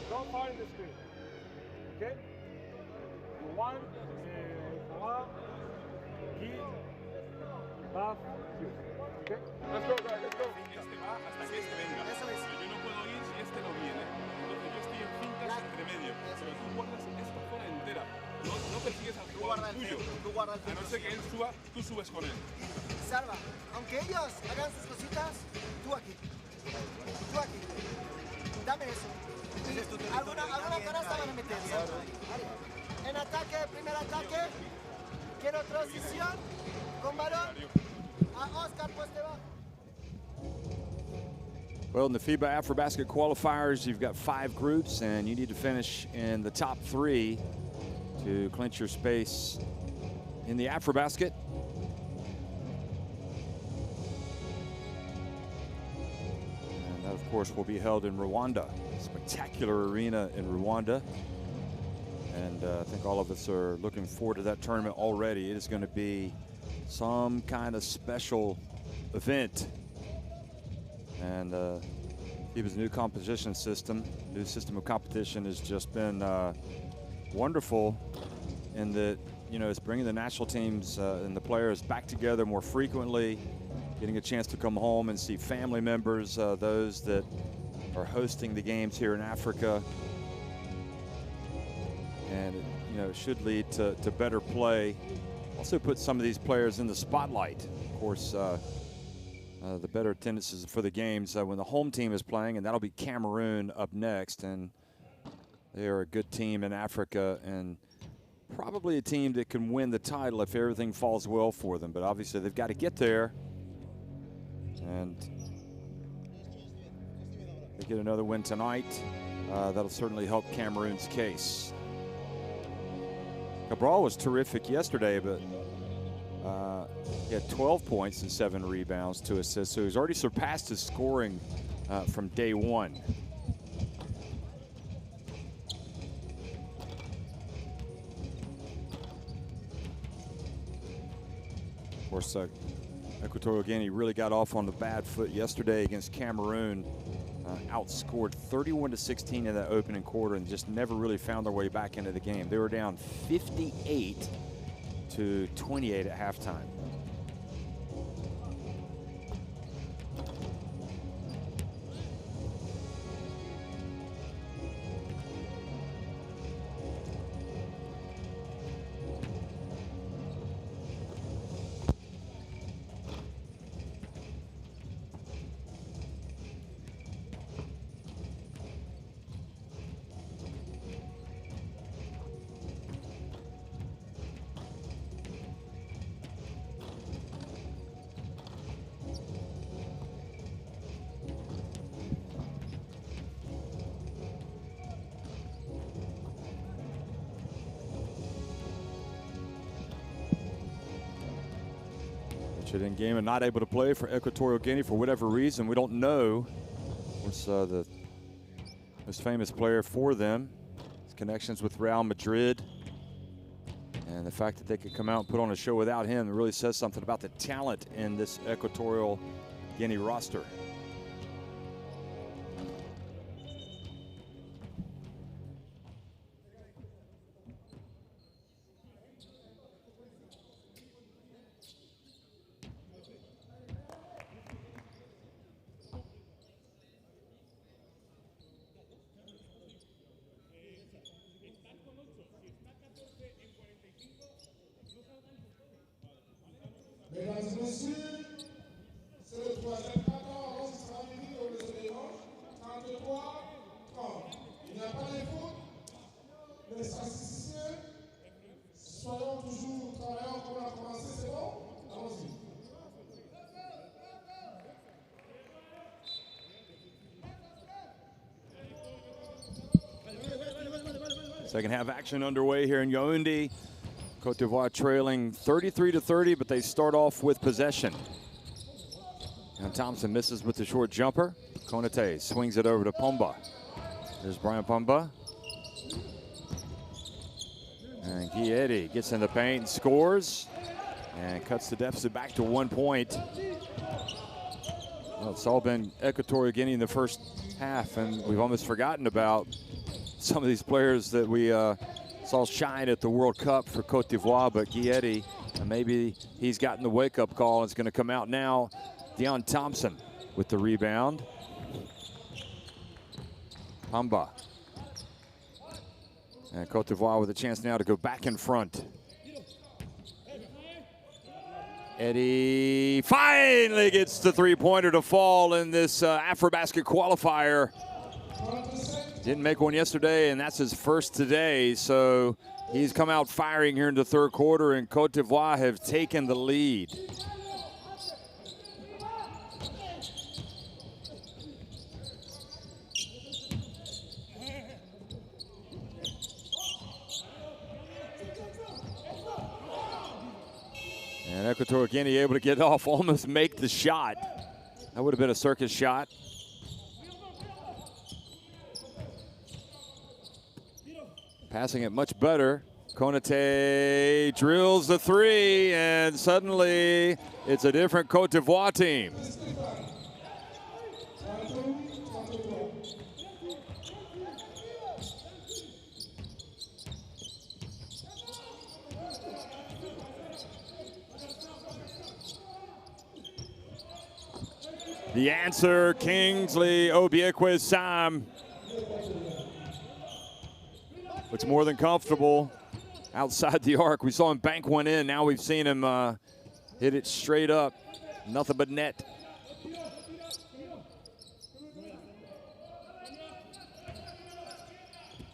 Don't fire the screen. Okay? 1, Guy, Baf, you. Okay? Let's go, guys. Let's go.
Este va hasta que este venga.
Eso es.
Pero yo no puedo ir si este no viene. Entonces yo estoy en cintas entre medio. Pero tú guardas esta zona entera. No persigues al jugador tuyo.
Tú guarda el
A no ser que él suba, tú subes con él.
Salva, aunque ellos hagan sus cositas, tú aquí. Tú aquí. Dame eso. Y alguna canasta van a meter. En ataque, primer ataque. Quiero transición con balón. A Oscar, pues te va.
Well, in the FIBA AfroBasket Qualifiers, you've got 5 groups, and you need to finish in the top 3 to clinch your space in the AfroBasket. And that, of course, will be held in Rwanda. Spectacular arena in Rwanda. And I think all of us are looking forward to that tournament already. It is going to be some kind of special event. And FIBA's new composition system, new system of competition, has just been wonderful in that, you know, it's bringing the national teams and the players back together more frequently, getting a chance to come home and see family members, those that are hosting the games here in Africa. And you know, it should lead to better play. Also put some of these players in the spotlight. Of course, the better attendances for the games when the home team is playing, and that'll be Cameroon up next. And they are a good team in Africa, and probably a team that can win the title if everything falls well for them. But obviously they've got to get there, and they get another win tonight. That'll certainly help Cameroon's case. Cabral was terrific yesterday, but he had 12 points and 7 rebounds, 2 assists, so he's already surpassed his scoring from day one. Of course, Equatorial Guinea really got off on the bad foot yesterday against Cameroon. Outscored 31-16 in that opening quarter and just never really found their way back into the game. They were down 58-28 at halftime. Injured in game and not able to play for Equatorial Guinea for whatever reason. We don't know. What's the most famous player for them? His connections with Real Madrid. And the fact that they could come out and put on a show without him really says something about the talent in this Equatorial Guinea roster.
Mesdames et messieurs, c'est le troisième quart-temps, on sera fini au lieu de dimanche, 33-30. Il n'y a pas de faute. Les statisticiens, soyons toujours travaillants comme on a commencé, c'est bon? Allons-y.
Second half action underway here in Yaoundé. Cote d'Ivoire trailing 33-30, but they start off with possession. And Thompson misses with the short jumper. Konate swings it over to Pumba. There's Brian Pumba. And Guiedi gets in the paint and scores. And cuts the deficit back to 1 point. Well, it's all been Equatorial Guinea in the first half, and we've almost forgotten about some of these players that we saw shine at the World Cup for Cote d'Ivoire, but Guiedi, maybe he's gotten the wake-up call. It's going to come out now. Dion Thompson with the rebound. Pumba. And Cote d'Ivoire with a chance now to go back in front. Eddie finally gets the three-pointer to fall in this AfroBasket qualifier. Didn't make one yesterday, and that's his first today. So he's come out firing here in the third quarter, and Cote d'Ivoire have taken the lead. And Equatorial Guinea able to get off, almost make the shot. That would have been a circus shot. Passing it much better. Konate drills the three, and suddenly it's a different Cote d'Ivoire team. The answer, Kingsley Obiekwe Sam. Looks more than comfortable outside the arc. We saw him bank one in. Now we've seen him hit it straight up. Nothing but net.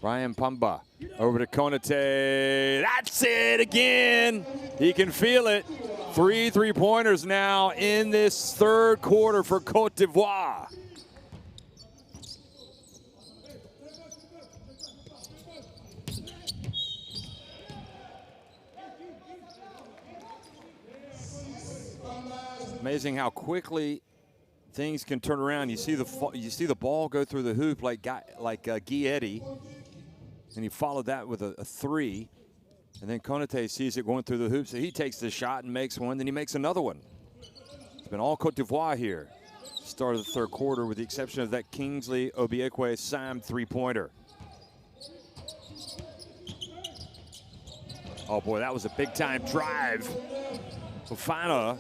Brian Pumba over to Konate. That's it again. He can feel it. 3 3-pointers now in this third quarter for Cote d'Ivoire. Amazing how quickly things can turn around. You see the ball go through the hoop like Guiedi, and he followed that with a three. And then Konate sees it going through the hoop, so he takes the shot and makes one, then he makes another one. It's been all Cote d'Ivoire here. Start of the third quarter with the exception of that Kingsley Obiekwe Sam three-pointer. Oh boy, that was a big-time drive. Fofana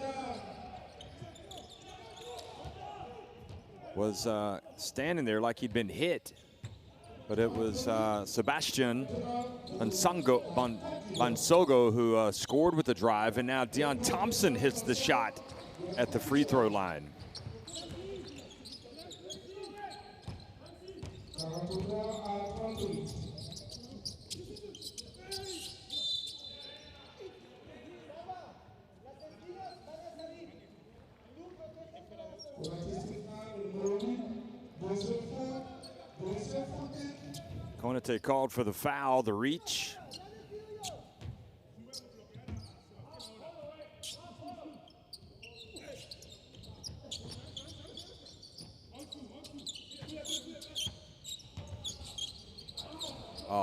was standing there like he'd been hit. But it was Sebastian Bansogo who scored with the drive, and now Dion Thompson hits the shot at the free throw line. Konate called for the foul, the reach.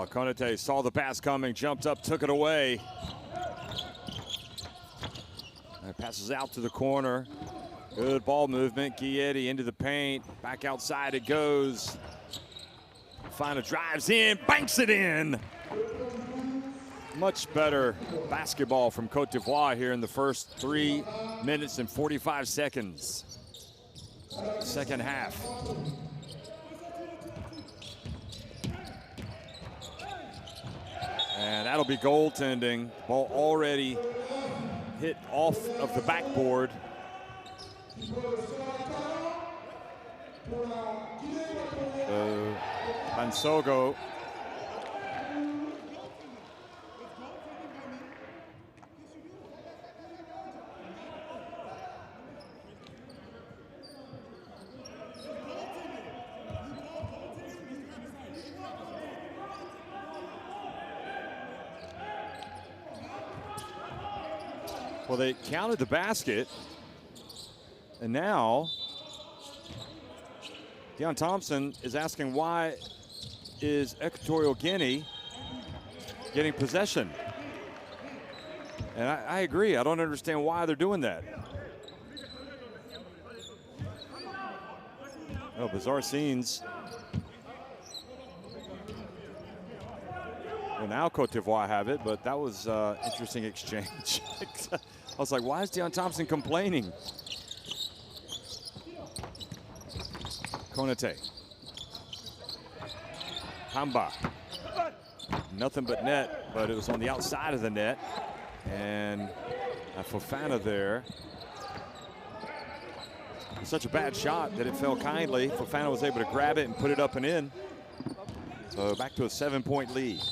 Oh, Konate saw the pass coming, jumped up, took it away. And passes out to the corner. Good ball movement. Guiedi into the paint. Back outside it goes. Fofana drives in, banks it in. Much better basketball from Cote d'Ivoire here in the first 3 minutes and 45 seconds. Second half. And that'll be goaltending. Ball already hit off of the backboard. Bansogo. Well, they counted the basket, and now Deion Thompson is asking, why is Equatorial Guinea getting possession? And I agree. I don't understand why they're doing that. Oh, bizarre scenes. Well, now Cote d'Ivoire have it, but that was interesting exchange. I was like, why is Deion Thompson complaining? Konate. Hamba. Nothing but net, but it was on the outside of the net. And Fofana there. It was such a bad shot that it fell kindly. Fofana was able to grab it and put it up and in. So back to a 7-point lead.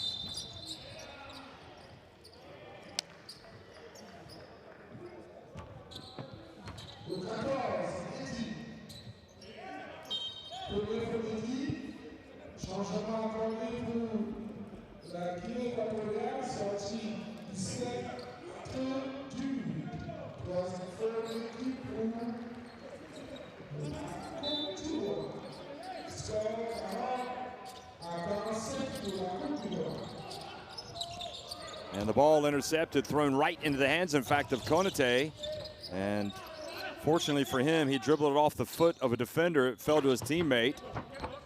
Changement accordé pour la Guinée équatoriale, sortie 17-1 du. Troisième équipe pour Côte d'Ivoire. Score 40-45 pour la Côte d'Ivoire.
And the ball intercepted, thrown right into the hands, in fact, of Konate. And fortunately for him, he dribbled it off the foot of a defender. It fell to his teammate,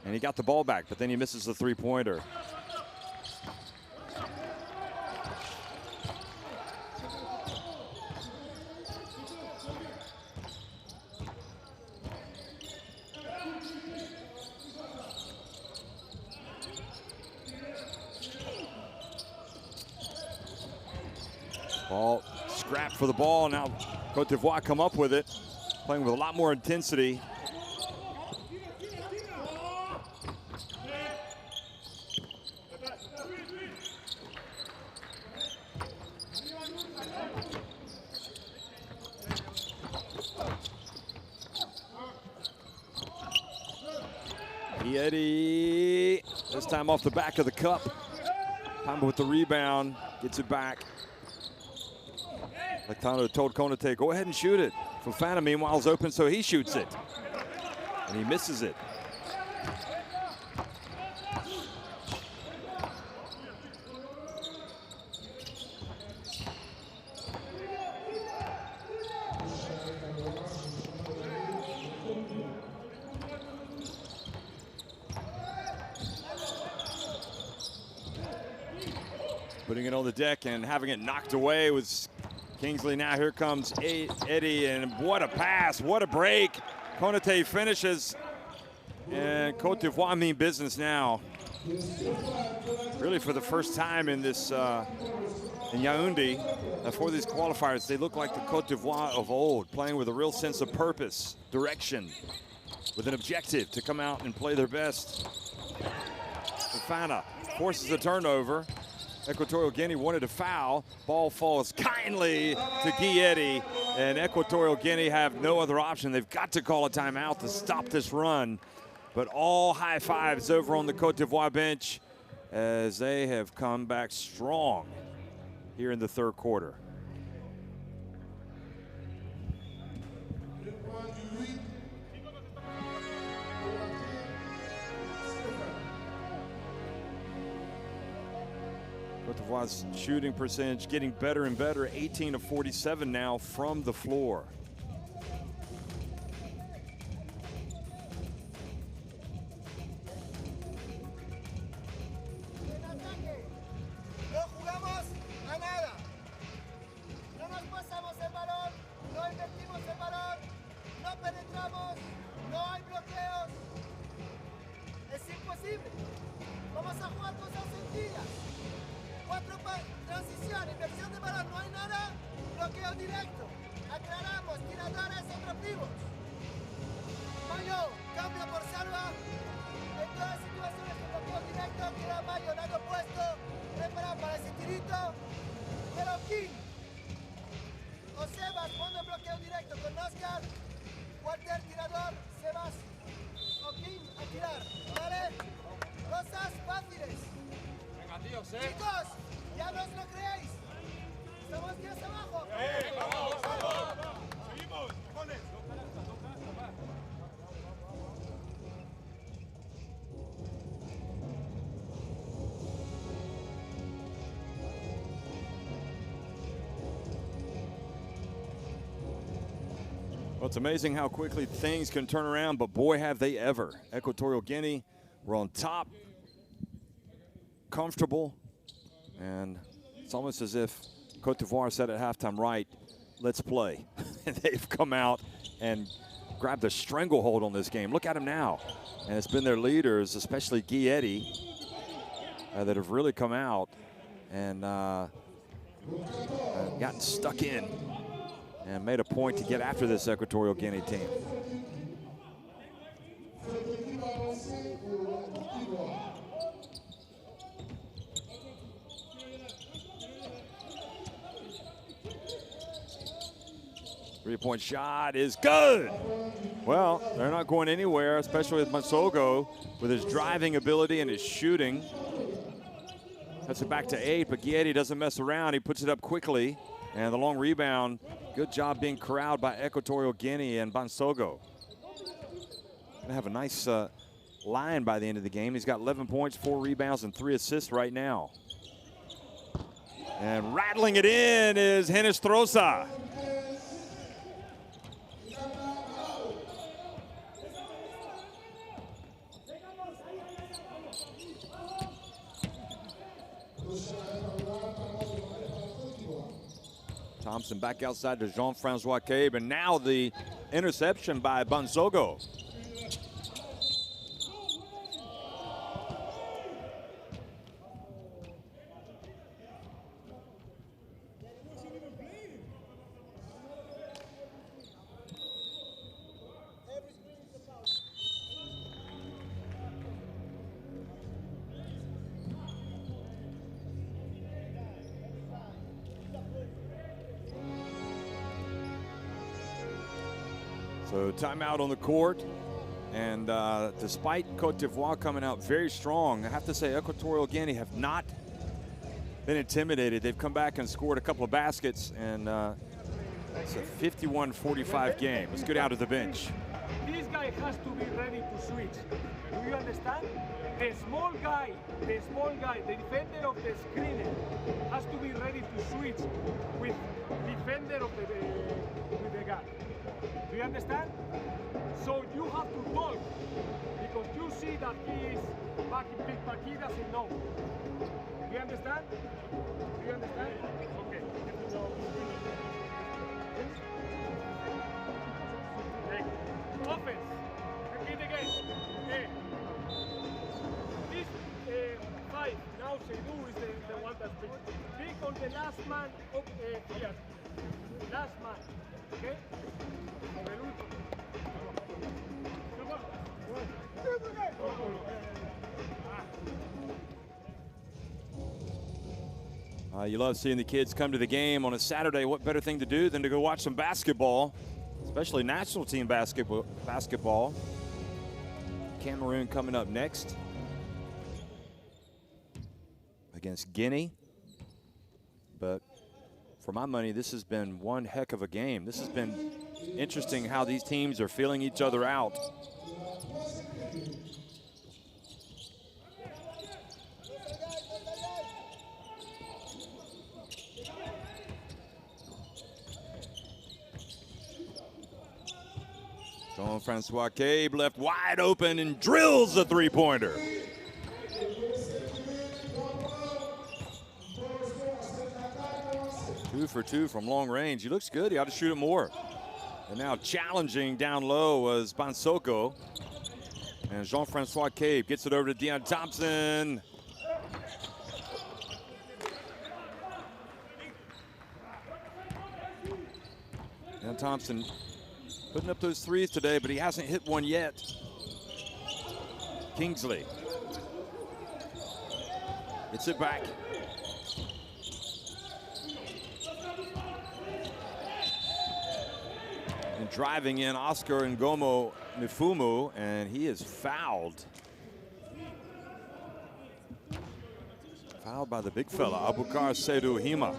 and he got the ball back, but then he misses the three-pointer. Ball scrapped for the ball. Now Cote d'Ivoire come up with it, playing with a lot more intensity. Eddie, this time off the back of the cup. Hamba with the rebound, gets it back. Like Tano told Konate, go ahead and shoot it. Fofana, meanwhile, is open, so he shoots it. And he misses it. Putting it on the deck and having it knocked away was Kingsley. Now here comes Eddie, and what a pass, what a break. Konate finishes, and Cote d'Ivoire mean business now. Really for the first time in this, in Yaoundé, for these qualifiers, they look like the Cote d'Ivoire of old, playing with a real sense of purpose, direction, with an objective to come out and play their best. Fofana forces a turnover. Equatorial Guinea wanted a foul. Ball falls kindly to Guiedi, and Equatorial Guinea have no other option. They've got to call a timeout to stop this run. But all high fives over on the Cote d'Ivoire bench as they have come back strong here in the third quarter. d'Ivoire's shooting percentage getting better and better, 18 of 47 now from the floor.
Chicos, ya no os lo creéis. Estamos aquí hacia abajo.
Seguimos, cojones.
Well, it's amazing how quickly things can turn around, but boy, have they ever. Equatorial Guinea were on top, comfortable, and it's almost as if Cote d'Ivoire said at halftime, right, let's play. And they've come out and grabbed a stranglehold on this game. Look at them now. And it's been their leaders, especially Guieti, that have really come out and gotten stuck in and made a point to get after this Equatorial Guinea team. Three-point shot is good. Well, they're not going anywhere, especially with Mansogo with his driving ability and his shooting. That's it back to 8, but Guieti doesn't mess around. He puts it up quickly, and the long rebound. Good job being corralled by Equatorial Guinea and Mansogo. Gonna have a nice line by the end of the game. He's got 11 points, 4 rebounds, and 3 assists right now. And rattling it in is Henestrosa. Thompson back outside to Jean-Francois Cabe, and now the interception by Mansogo. So timeout on the court, and despite Cote d'Ivoire coming out very strong, I have to say Equatorial Guinea have not been intimidated. They've come back and scored a couple of baskets, and it's a 51-45 game. Let's get out of the bench.
This guy has to be ready to switch. Do you understand? The small guy, the defender of the screener, has to be ready to switch with defender of with the guy. Do you understand? So you have to talk, because you see that he is back in big, but he doesn't know. Do you understand? Do you understand? Okay. Offense. Repeat again. Okay. This 5 now Seydou is the one that's big. Pick on the last man up here. Last man. Okay?
You love seeing the kids come to the game on a Saturday. What better thing to do than to go watch some basketball, especially national team basketball. Cameroon coming up next against Guinea. But for my money, this has been one heck of a game. This has been interesting how these teams are feeling each other out. Jean-Francois Cabe left wide open and drills the three-pointer. 2 for 2 from long range. He looks good. He ought to shoot it more. And now challenging down low was Bansoko. And Jean-Francois Cabe gets it over to Deion Thompson. Deion Thompson putting up those threes today, but he hasn't hit one yet. Kingsley gets it back. And driving in Oscar Ngomo Mifumu, and he is fouled. Fouled by the big fella, Abubakar Seydou Hima.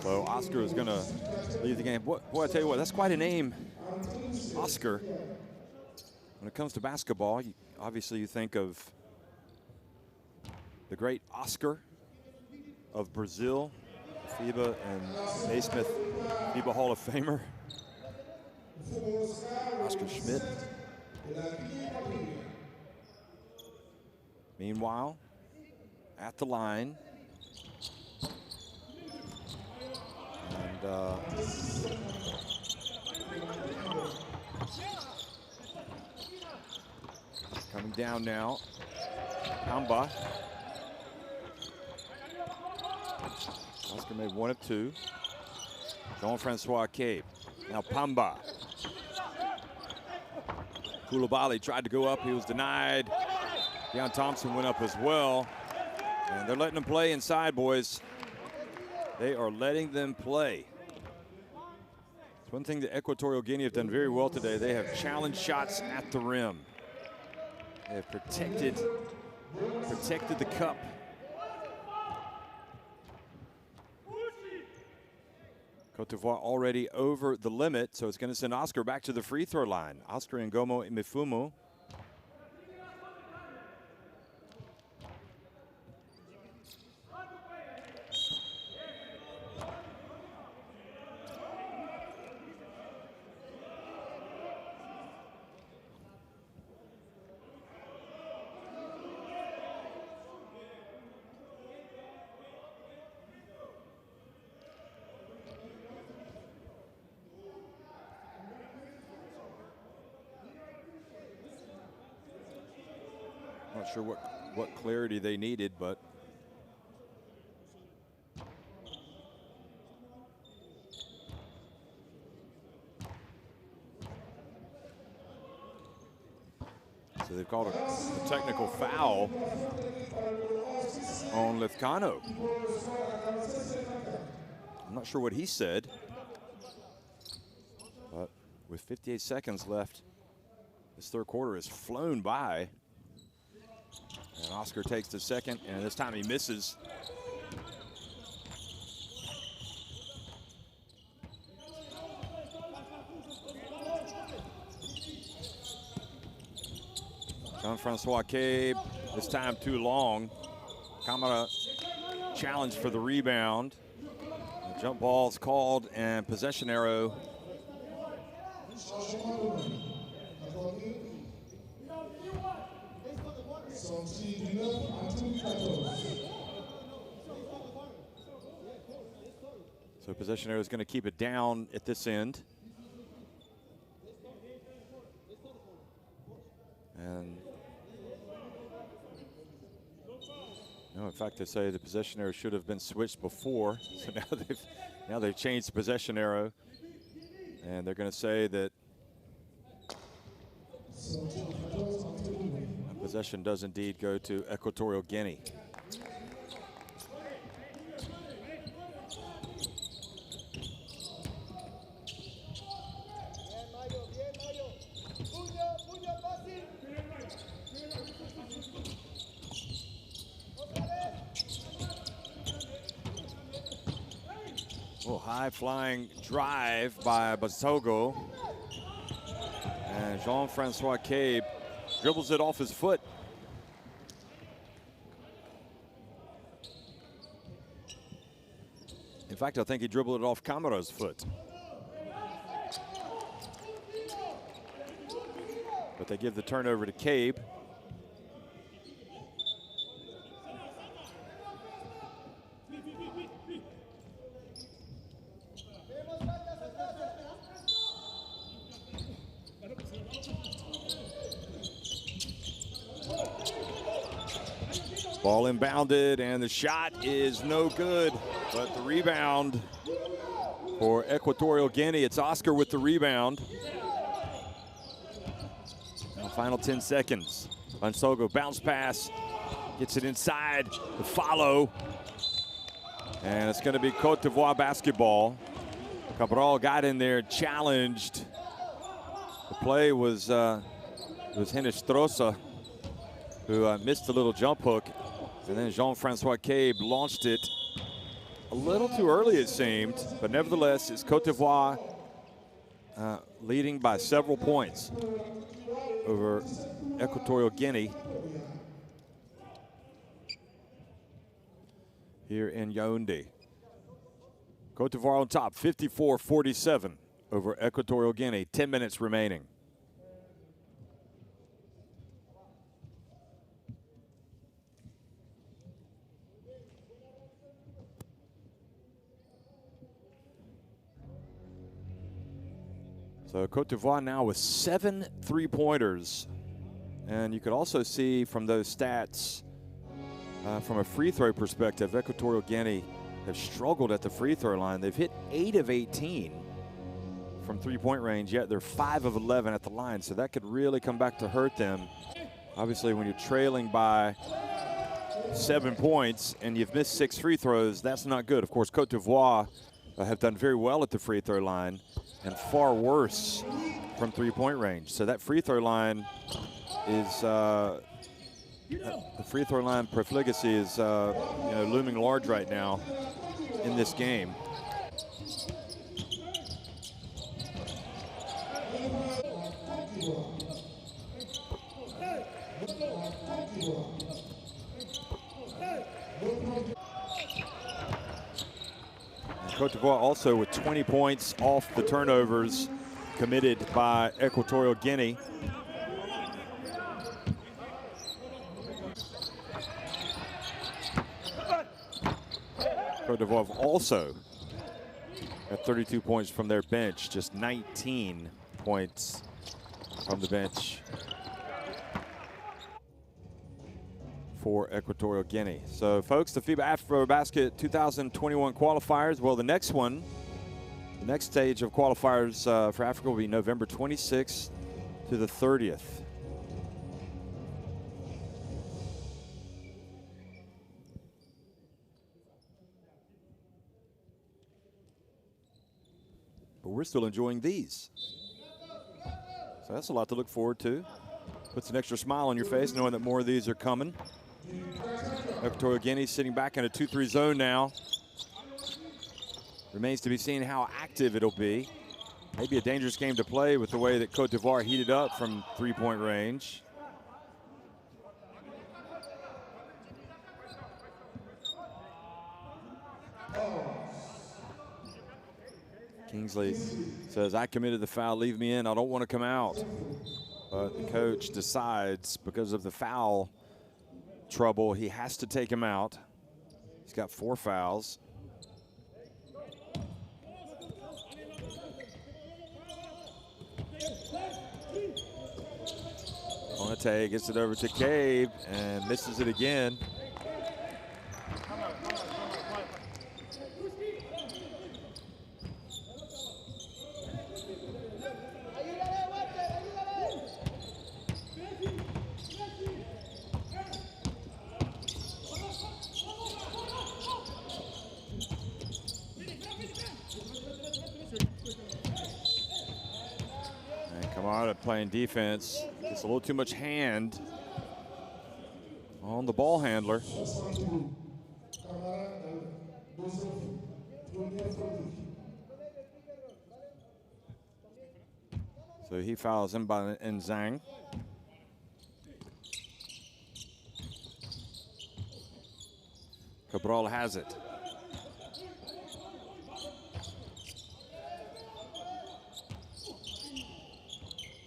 So Oscar is going to leave the game. Boy, I tell you what, that's quite a name, Oscar. When it comes to basketball, obviously you think of the great Oscar of Brazil, FIBA and Naismith FIBA Hall of Famer, Oscar Schmidt. Meanwhile, at the line, and coming down now, Pamba. Oscar made 1 of 2. Jean-Francois Cabe. Now Pamba. Koulibaly tried to go up. He was denied. Deion Thompson went up as well. And they're letting them play inside, boys. They are letting them play. It's one thing that Equatorial Guinea have done very well today. They have challenged shots at the rim. They have protected the cup. Cote d'Ivoire already over the limit, so it's going to send Oscar back to the free throw line. Oscar Ngomo Mifumu. Not sure what clarity they needed, but so they've called a technical foul on Lefkano. I'm not sure what he said, but with 58 seconds left, this third quarter has flown by. And Oscar takes the second, and this time he misses. Jean-Francois Cabe, this time too long. Kamara challenge for the rebound. The jump ball's called, and possession arrow. So possession arrow is going to keep it down at this end. And no, in fact, they say the possession arrow should have been switched before. So now they've changed the possession arrow, and they're going to say that possession does indeed go to Equatorial Guinea. Oh, high flying drive by Basogo. And Jean-Francois Cabe dribbles it off his foot. fact, I think he dribbled it off Camara's foot. But they give the turnover to Cabe. Ball inbounded, and the shot is no good, but the rebound for Equatorial Guinea. It's Oscar with the rebound. Now, final 10 seconds. Vansogo bounce pass, gets it inside, the follow, and it's going to be Cote d'Ivoire basketball. Cabral got in there, challenged. The play was Hinestrosa, who missed a little jump hook. And then Jean-Francois Cabe launched it a little too early, it seemed. But nevertheless, it's Cote d'Ivoire leading by several points over Equatorial Guinea here in Yaoundé. Cote d'Ivoire on top, 54-47 over Equatorial Guinea. 10 minutes remaining. So Cote d'Ivoire now with 7 3-pointers. And you could also see from those stats, from a free throw perspective, Equatorial Guinea have struggled at the free throw line. They've hit 8 of 18 from 3-point range, yet they're 5 of 11 at the line. So that could really come back to hurt them. Obviously, when you're trailing by 7 points and you've missed 6 free throws, that's not good. Of course, Cote d'Ivoire have done very well at the free throw line and far worse from 3-point range. So that free throw line is the free throw line profligacy is looming large right now in this game. Cote d'Ivoire also with 20 points off the turnovers committed by Equatorial Guinea. Cote d'Ivoire also at 32 points from their bench, just 19 points from the bench for Equatorial Guinea. So, folks, the FIBA AfroBasket 2021 qualifiers. Well, the next stage of qualifiers for Africa will be November 26th to the 30th. But we're still enjoying these. So that's a lot to look forward to. Puts an extra smile on your face knowing that more of these are coming. Equatorial Guinea sitting back in a 2-3 zone now. Remains to be seen how active it'll be. Maybe a dangerous game to play with the way that Cote d'Ivoire heated up from 3-point range. Kingsley says, I committed the foul, leave me in, I don't want to come out. But the coach decides because of the foul trouble, he has to take him out. He's got 4 fouls. Onate gets it over to Cabe and misses it again. Playing defense, gets a little too much hand on the ball handler. So he fouls him by Nzang. Cabral has it.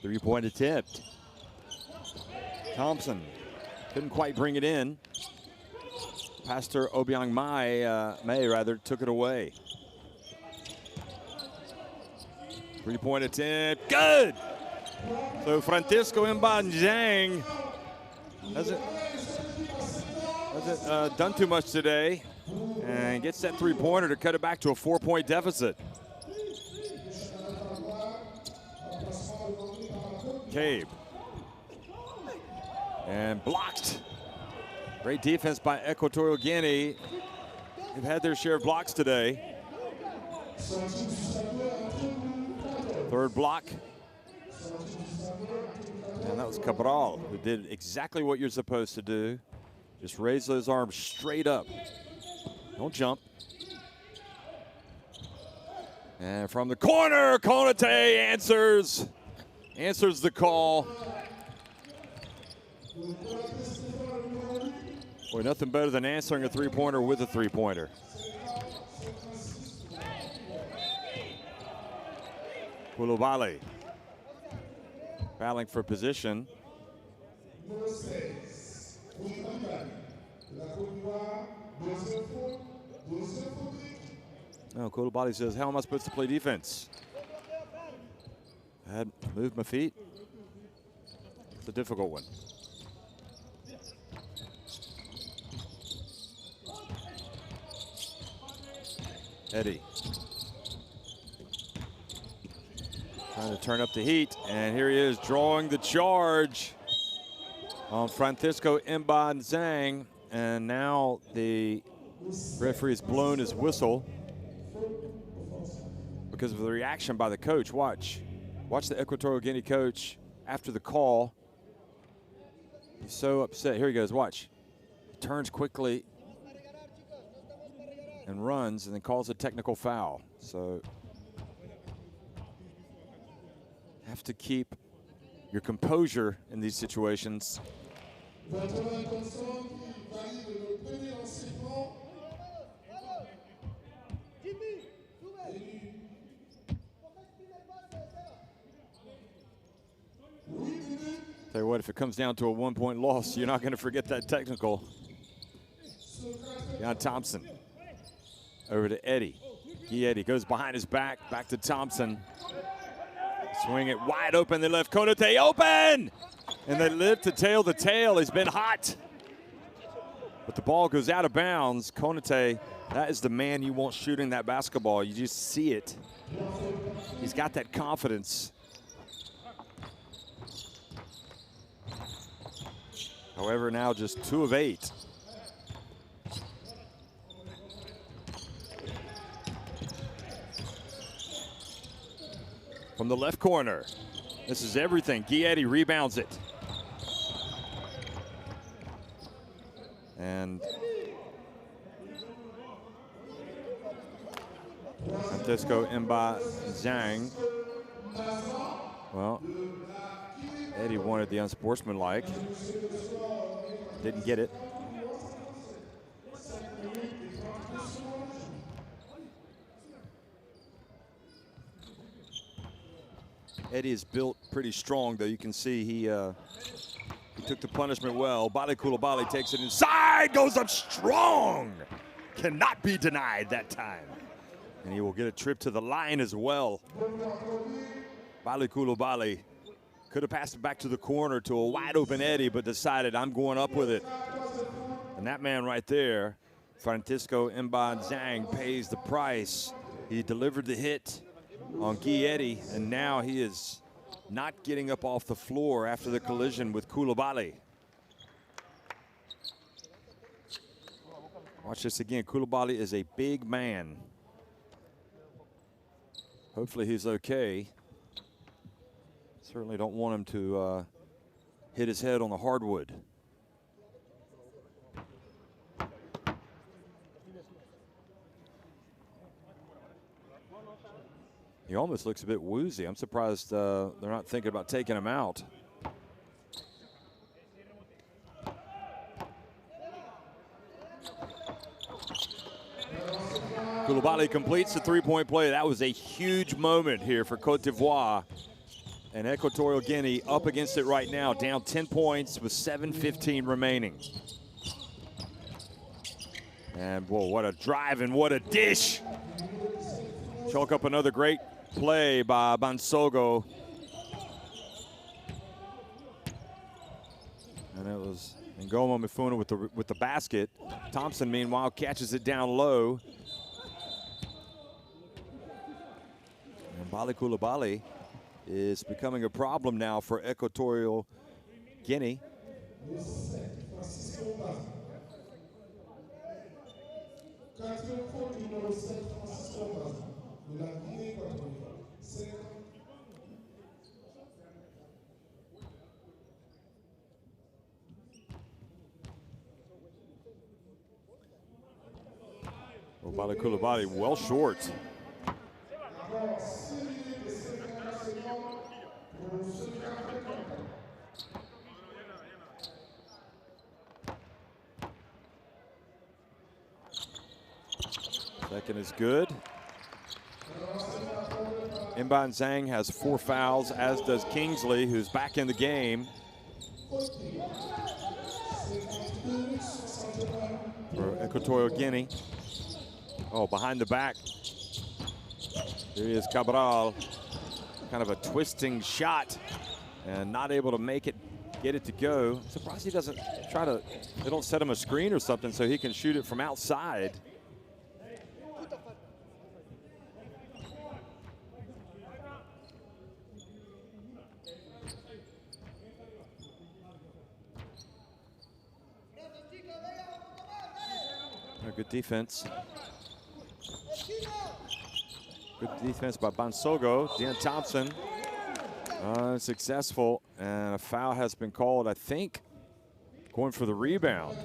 Three-point attempt. Thompson couldn't quite bring it in. Pastor Obiang May took it away. Three-point attempt, good! So Francisco Mbanzang hasn't done too much today and gets that three-pointer to cut it back to a 4-point deficit. Cabe. And blocked. Great defense by Equatorial Guinea. They've had their share of blocks today. Third block. And that was Cabral, who did exactly what you're supposed to do. Just raise those arms straight up. Don't jump. And from the corner, Cote answers the call. Boy, nothing better than answering a three-pointer with a three-pointer. Koulibaly battling for position. No, Koulibaly says, how am I supposed to play defense? I had moved my feet. It's a difficult one. Eddie trying to turn up the heat, and here he is drawing the charge on Francisco Mbanzang, and now the referee has blown his whistle because of the reaction by the coach. Watch the Equatorial Guinea coach after the call. He's so upset. Here he goes, watch. He turns quickly and runs and then calls a technical foul. So have to keep your composure in these situations. Tell you what, if it comes down to a 1-point loss, you're not going to forget that technical. Jan Thompson over to Eddie. Eddie goes behind his back to Thompson. Swing it wide open. They left Cote open! And they live to tail the tail. He's been hot. But the ball goes out of bounds. Cote, that is the man you want shooting that basketball. You just see it. He's got that confidence. However, now just 2 of 8. From the left corner. This is everything. Eddie rebounds it. And Francisco Mbanzang. Well, Eddie wanted the unsportsmanlike. Didn't get it. Eddie is built pretty strong, though. You can see he took the punishment well. Bali Koulibaly takes it inside, goes up strong. Cannot be denied that time. And he will get a trip to the line as well. Bali Koulibaly could have passed it back to the corner to a wide open Eddie, but decided I'm going up with it. And that man right there, Francisco Mbanzang, pays the price. He delivered the hit on Eddie, and now he is not getting up off the floor after the collision with Koulibaly. Watch this again. Koulibaly is a big man. Hopefully he's okay. Certainly don't want him to hit his head on the hardwood. He almost looks a bit woozy. I'm surprised they're not thinking about taking him out. Koulibaly completes the three-point play. That was a huge moment here for Cote d'Ivoire. And Equatorial Guinea up against it right now, down 10 points with 7:15 remaining. And whoa, what a drive and what a dish. Chalk up another great play by Bansogo. And it was Ngoma Mifuna with the basket. Thompson, meanwhile, catches it down low. And Bali Coulibaly is becoming a problem now for Equatorial Guinea. Well, Bali Coulibaly well short. Second is good. Imban Zhang has 4 fouls, as does Kingsley, who's back in the game. For Equatorial Guinea. Oh, behind the back. Here is Cabral. Kind of a twisting shot and not able to make it, get it to go. Surprised he doesn't try to, they don't set him a screen or something so he can shoot it from outside. Good defense. Good defense by Bansogo. Dan Thompson unsuccessful, and a foul has been called, I think, going for the rebound.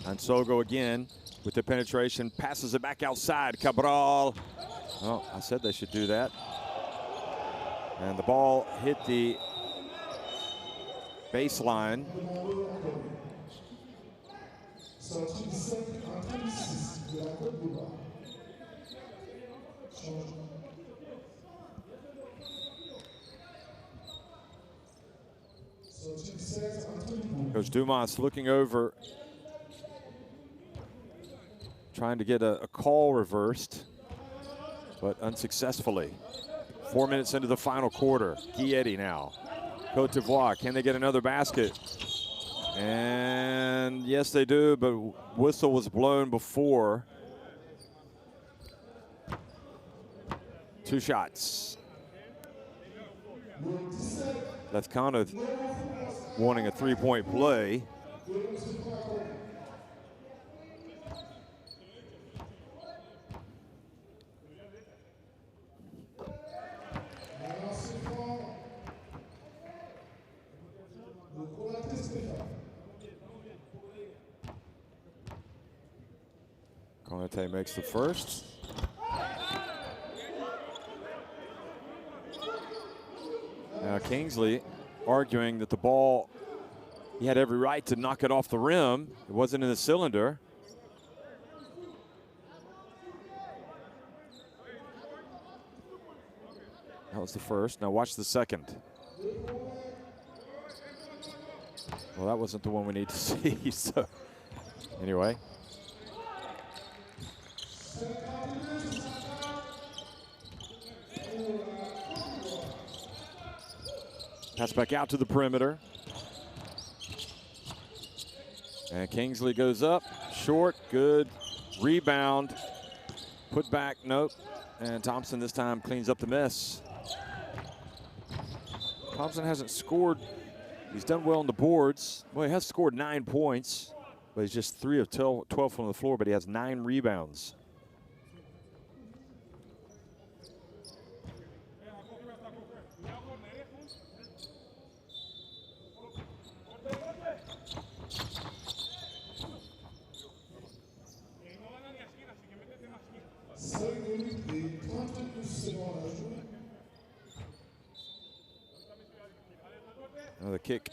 Bansogo again with the penetration, passes it back outside. Cabral. Oh, I said they should do that. And the ball hit the baseline. Coach Dumas looking over, trying to get a call reversed, but unsuccessfully. 4 minutes into the final quarter. Guietti now. Cote d'Ivoire, can they get another basket? And yes, they do, but whistle was blown before. 2 shots. Lefkana wanting a 3-point play. Konate makes the first. Now Kingsley arguing that the ball, he had every right to knock it off the rim. It wasn't in the cylinder. That was the first. Now watch the second. Well, that wasn't the one we need to see, so anyway. Pass back out to the perimeter. And Kingsley goes up, short, good. Rebound, put back, nope. And Thompson this time cleans up the mess. Thompson hasn't scored. He's done well on the boards. Well, he has scored 9 points, but he's just 3 of 12 from the floor, but he has 9 rebounds. Another kick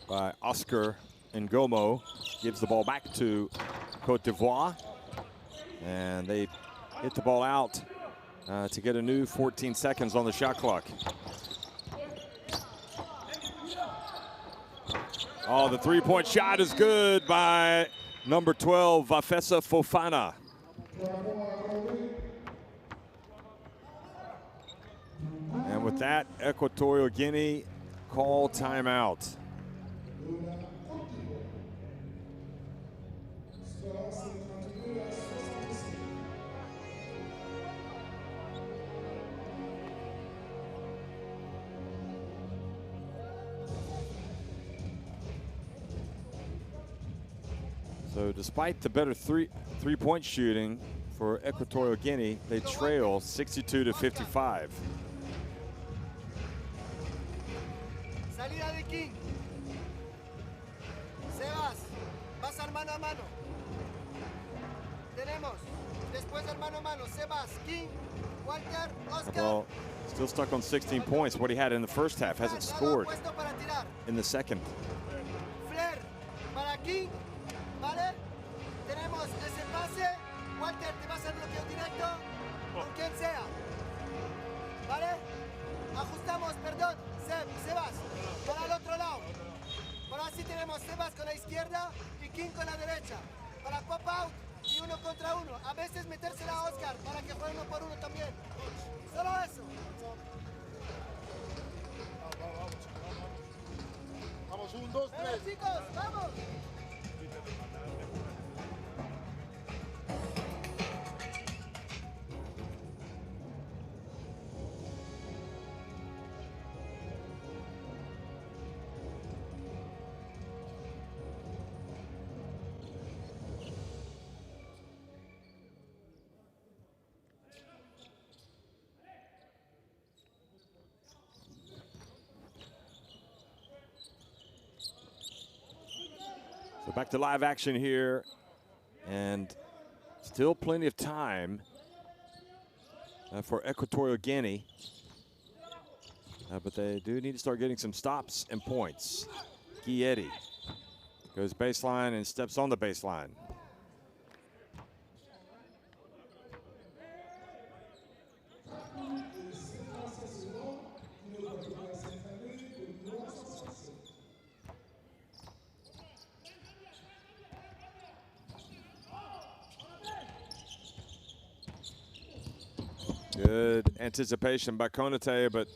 by Oscar Ngomo gives the ball back to Cote d'Ivoire. And they hit the ball out to get a new 14 seconds on the shot clock. Oh, the three-point shot is good by number 12, Vafessa Fofana. And with that, Equatorial Guinea call timeout. So despite the better three-point shooting for Equatorial Guinea, they trail 62-55.
Salida de King. Sebas, vas al mano a mano. Tenemos, después del mano a mano, Sebas, King, Walter, Oscar.
Well, still stuck on 16 points. What he had in the first half, hasn't scored in the second.
Flair para King, ¿vale? Tenemos ese pase. Walter, te vas al bloqueo directo con quien sea. ¿Vale? Ajustamos, perdón, Sebas, para el otro lado. Ahora sí tenemos Sebas con la izquierda y King con la derecha. Para pop out y 1 contra 1. A veces metérsela a Oscar para que juegue 1 por 1 también. Solo eso.
Vamos, 1, 2, 3.
Chicos, vamos.
So back to live action here, and still plenty of time for Equatorial Guinea. But they do need to start getting some stops and points. Guietti goes baseline and steps on the baseline. Good anticipation by Konate, but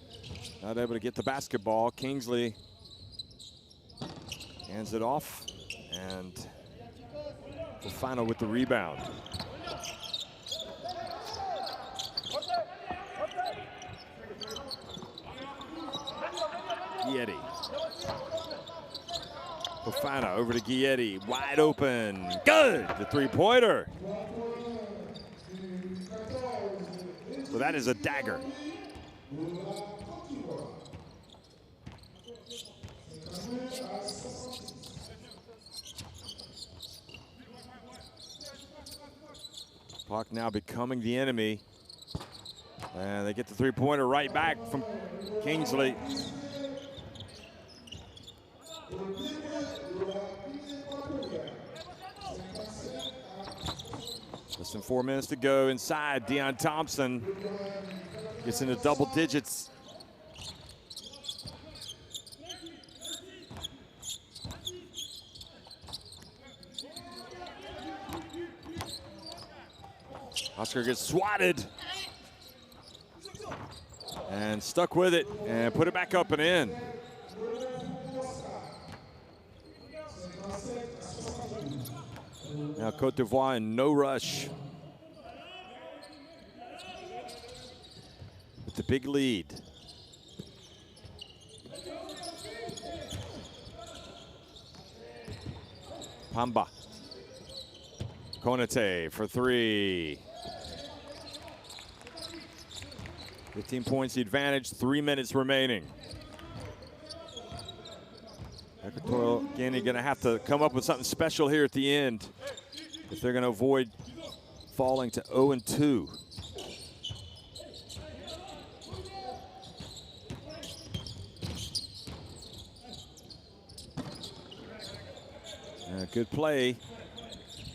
not able to get the basketball. Kingsley hands it off, and Fofana with the rebound. Guietti. Fofana over to Guietti, wide open. Good, the three-pointer. So that is a dagger. Puck now becoming the enemy. And they get the three-pointer right back from Kingsley. Less than 4 minutes to go inside. Deion Thompson gets into double digits. Oscar gets swatted and stuck with it and put it back up and in. Now Cote d'Ivoire in no rush with the big lead. Pamba. Konate for three. 15 points the advantage, 3 minutes remaining. Equatorial Guinea going to have to come up with something special here at the end if they're going to avoid falling to 0-2. Good play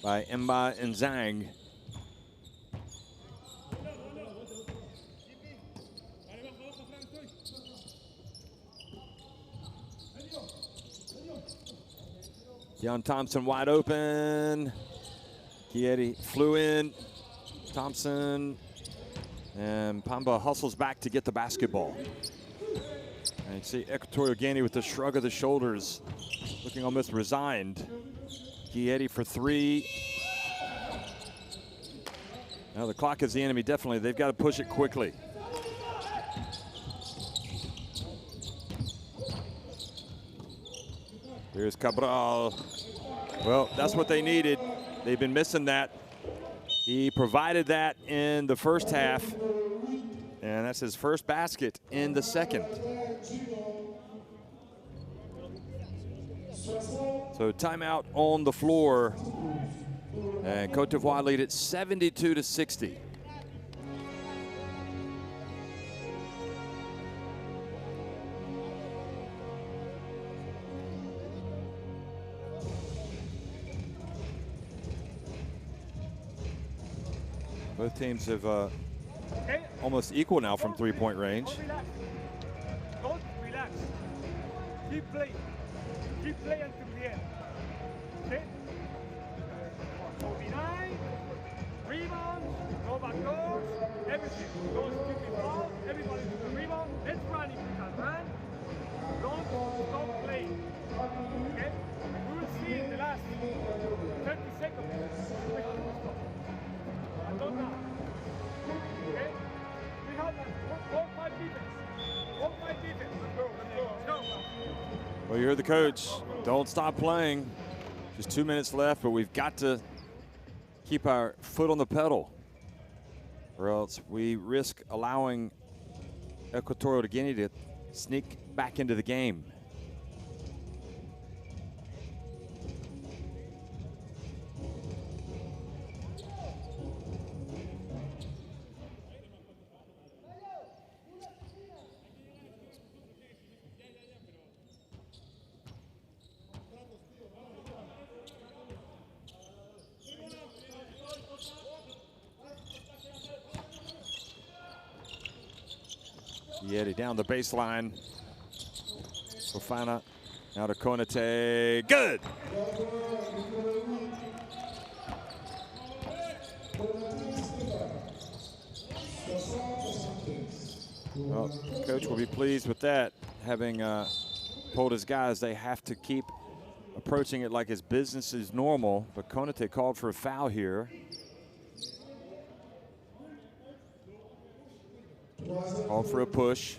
by Mba and Zhang. Deion Thompson wide open. Kieti flew in. Thompson and Pamba hustles back to get the basketball. And you see Equatorial Guinea with the shrug of the shoulders, looking almost resigned. Kieti for three. Now the clock is the enemy, definitely. They've got to push it quickly. Here's Cabral. Well, that's what they needed. They've been missing that. He provided that in the first half, and that's his first basket in the second. So timeout on the floor, and Cote d'Ivoire lead it 72-60. Both teams have almost equal now from three-point range.
Don't relax. Keep playing. Keep playing until the end. Okay? So deny, rebound, go backdoors, everything. Don't stupid foul, everybody do the rebound. Let's run if we can run. Don't stop playing. Okay? We will see in the last 30 seconds. We have to stop. Don't now. Okay? We have 4-5 defense. 4-5 defense. Let's go.
Well, you heard the coach. Don't stop playing. Just 2 minutes left, but we've got to keep our foot on the pedal, or else we risk allowing Equatorial Guinea to sneak back into the game. Yeti down the baseline. Fofana now to Konate. Good. Well, coach will be pleased with that, having told his guys they have to keep approaching it like his business is normal. But Konate called for a foul here. Called for a push.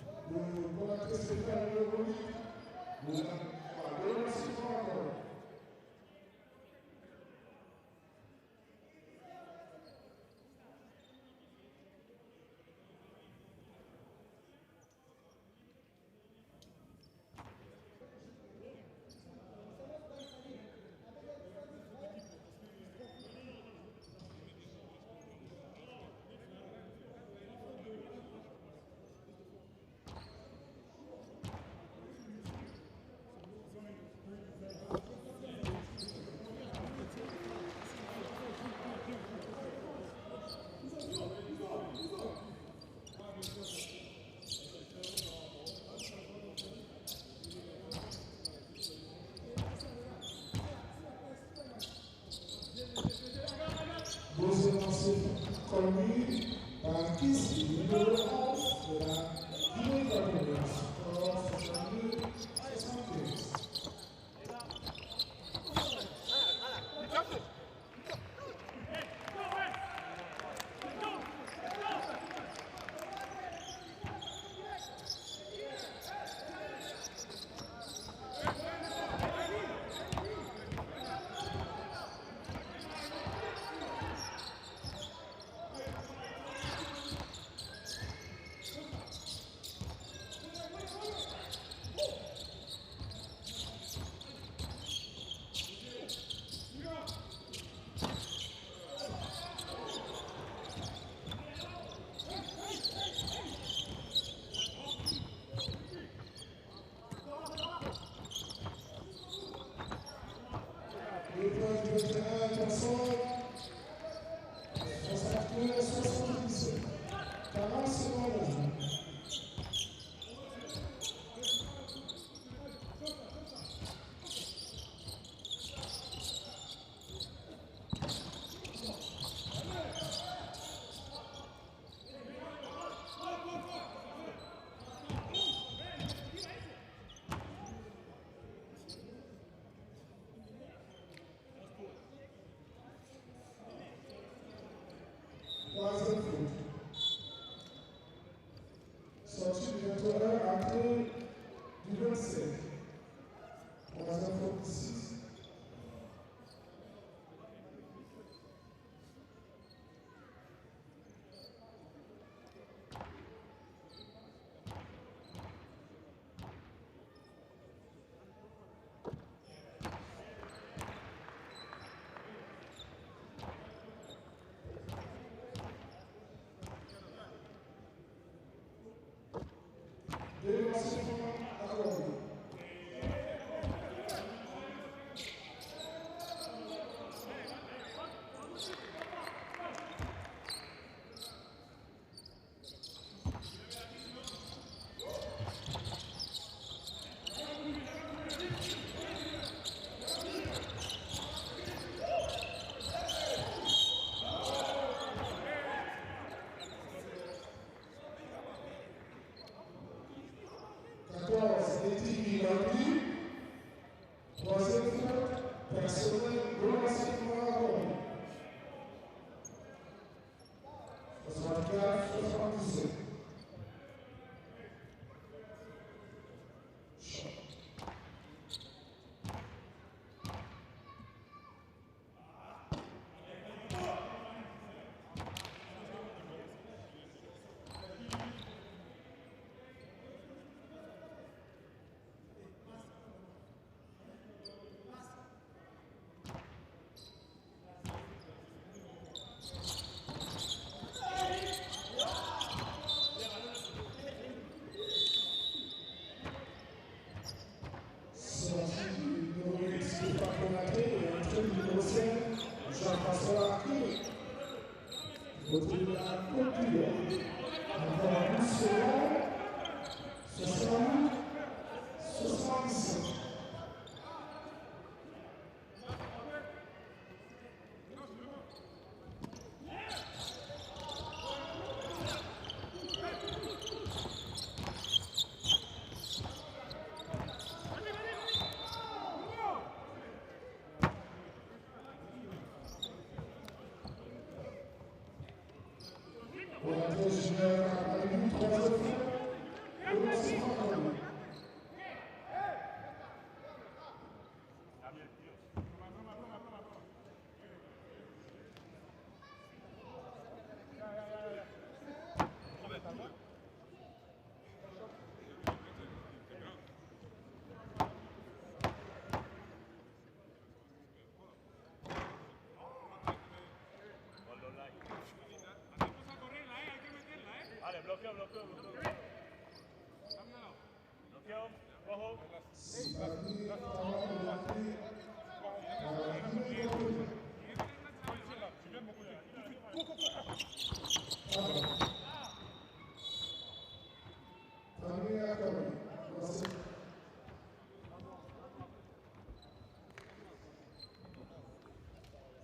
77.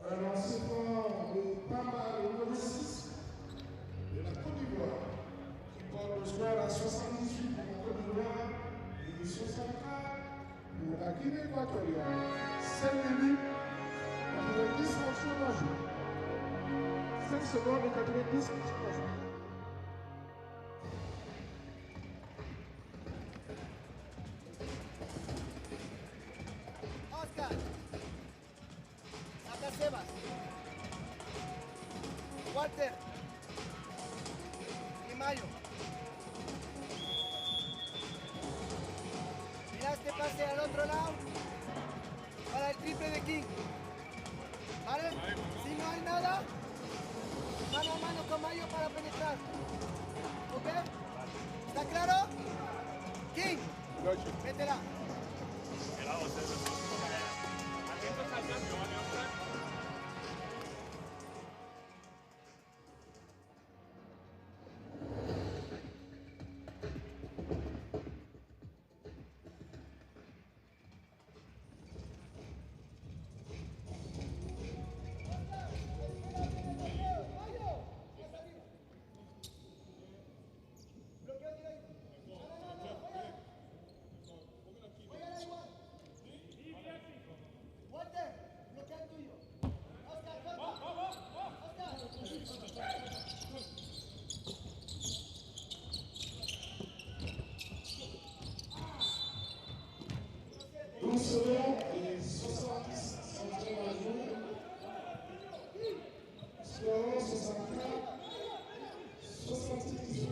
Un lancement de pas mal au numéro 6 de la Côte d'Ivoire qui porte le score à 78 pour la Côte d'Ivoire et 64 pour la Guinée équatoriale. 5 minutes, 90 fonctions à jouer. 5 secondes et 90 fonctions à jouer.
Oscar. Acá Sebas. Walter. Y Mayo. Mira este pase al otro lado para el triple de King. ¿Vale? Si no hay nada, mano a mano con Mayo para penetrar. ¿Ok? ¿Está claro? King, métela.
Selon et 70 centièmes à jour, score 64, 78.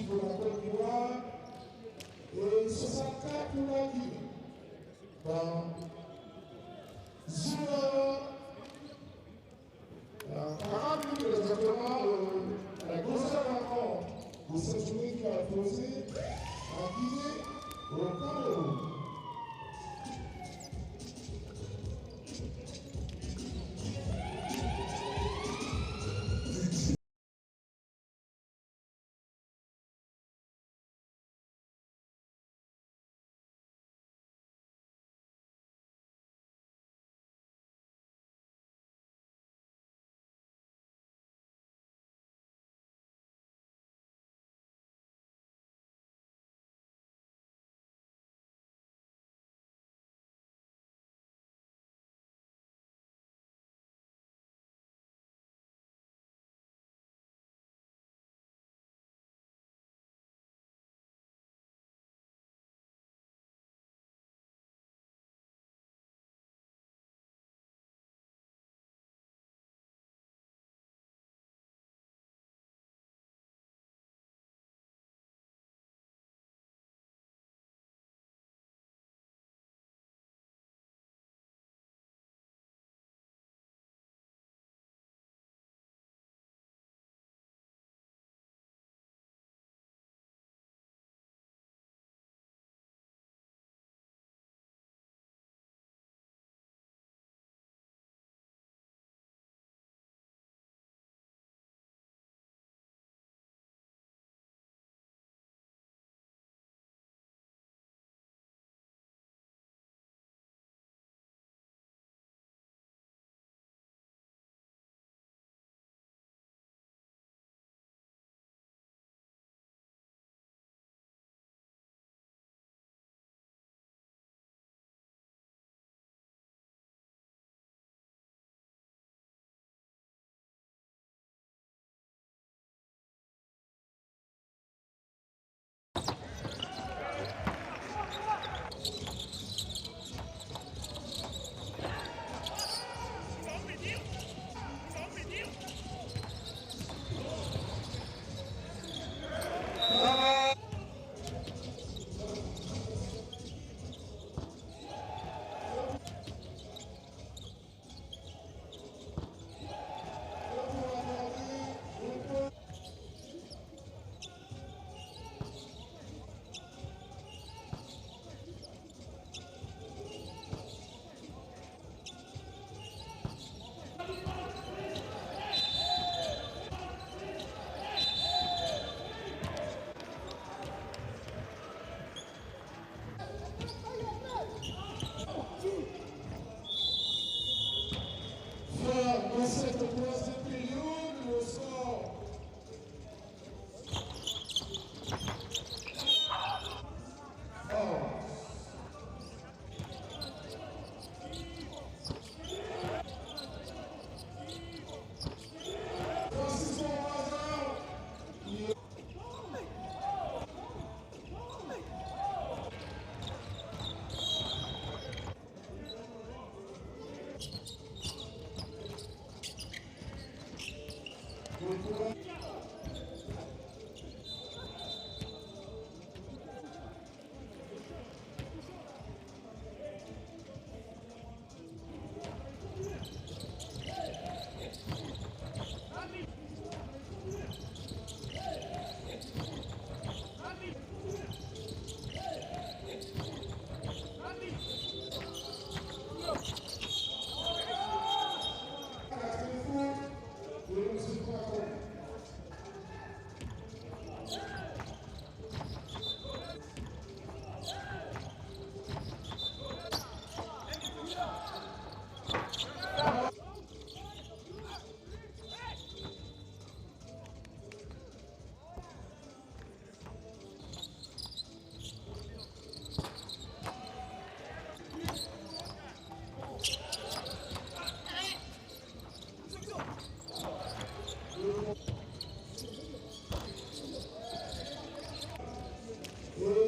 Pour la Côte d'Ivoire et 64 pour la Guinée. Dans 40 minutes exactement, la grosse rencontre de cette journée qui a posé en Guinée au Cameroun.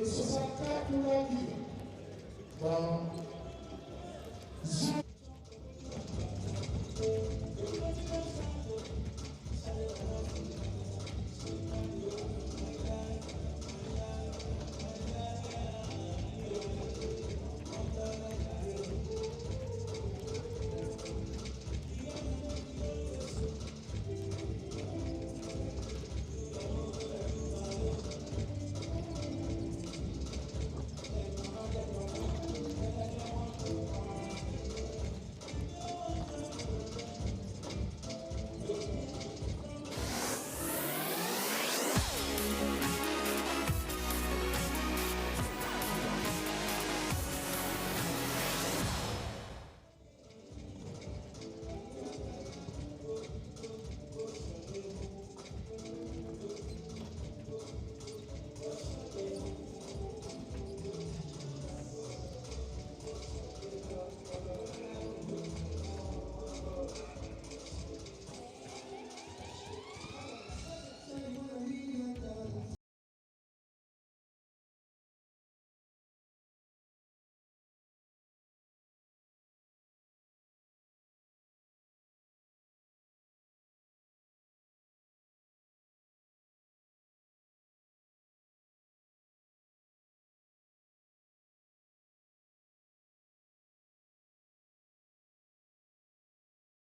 64 pour la Guinée. Bon.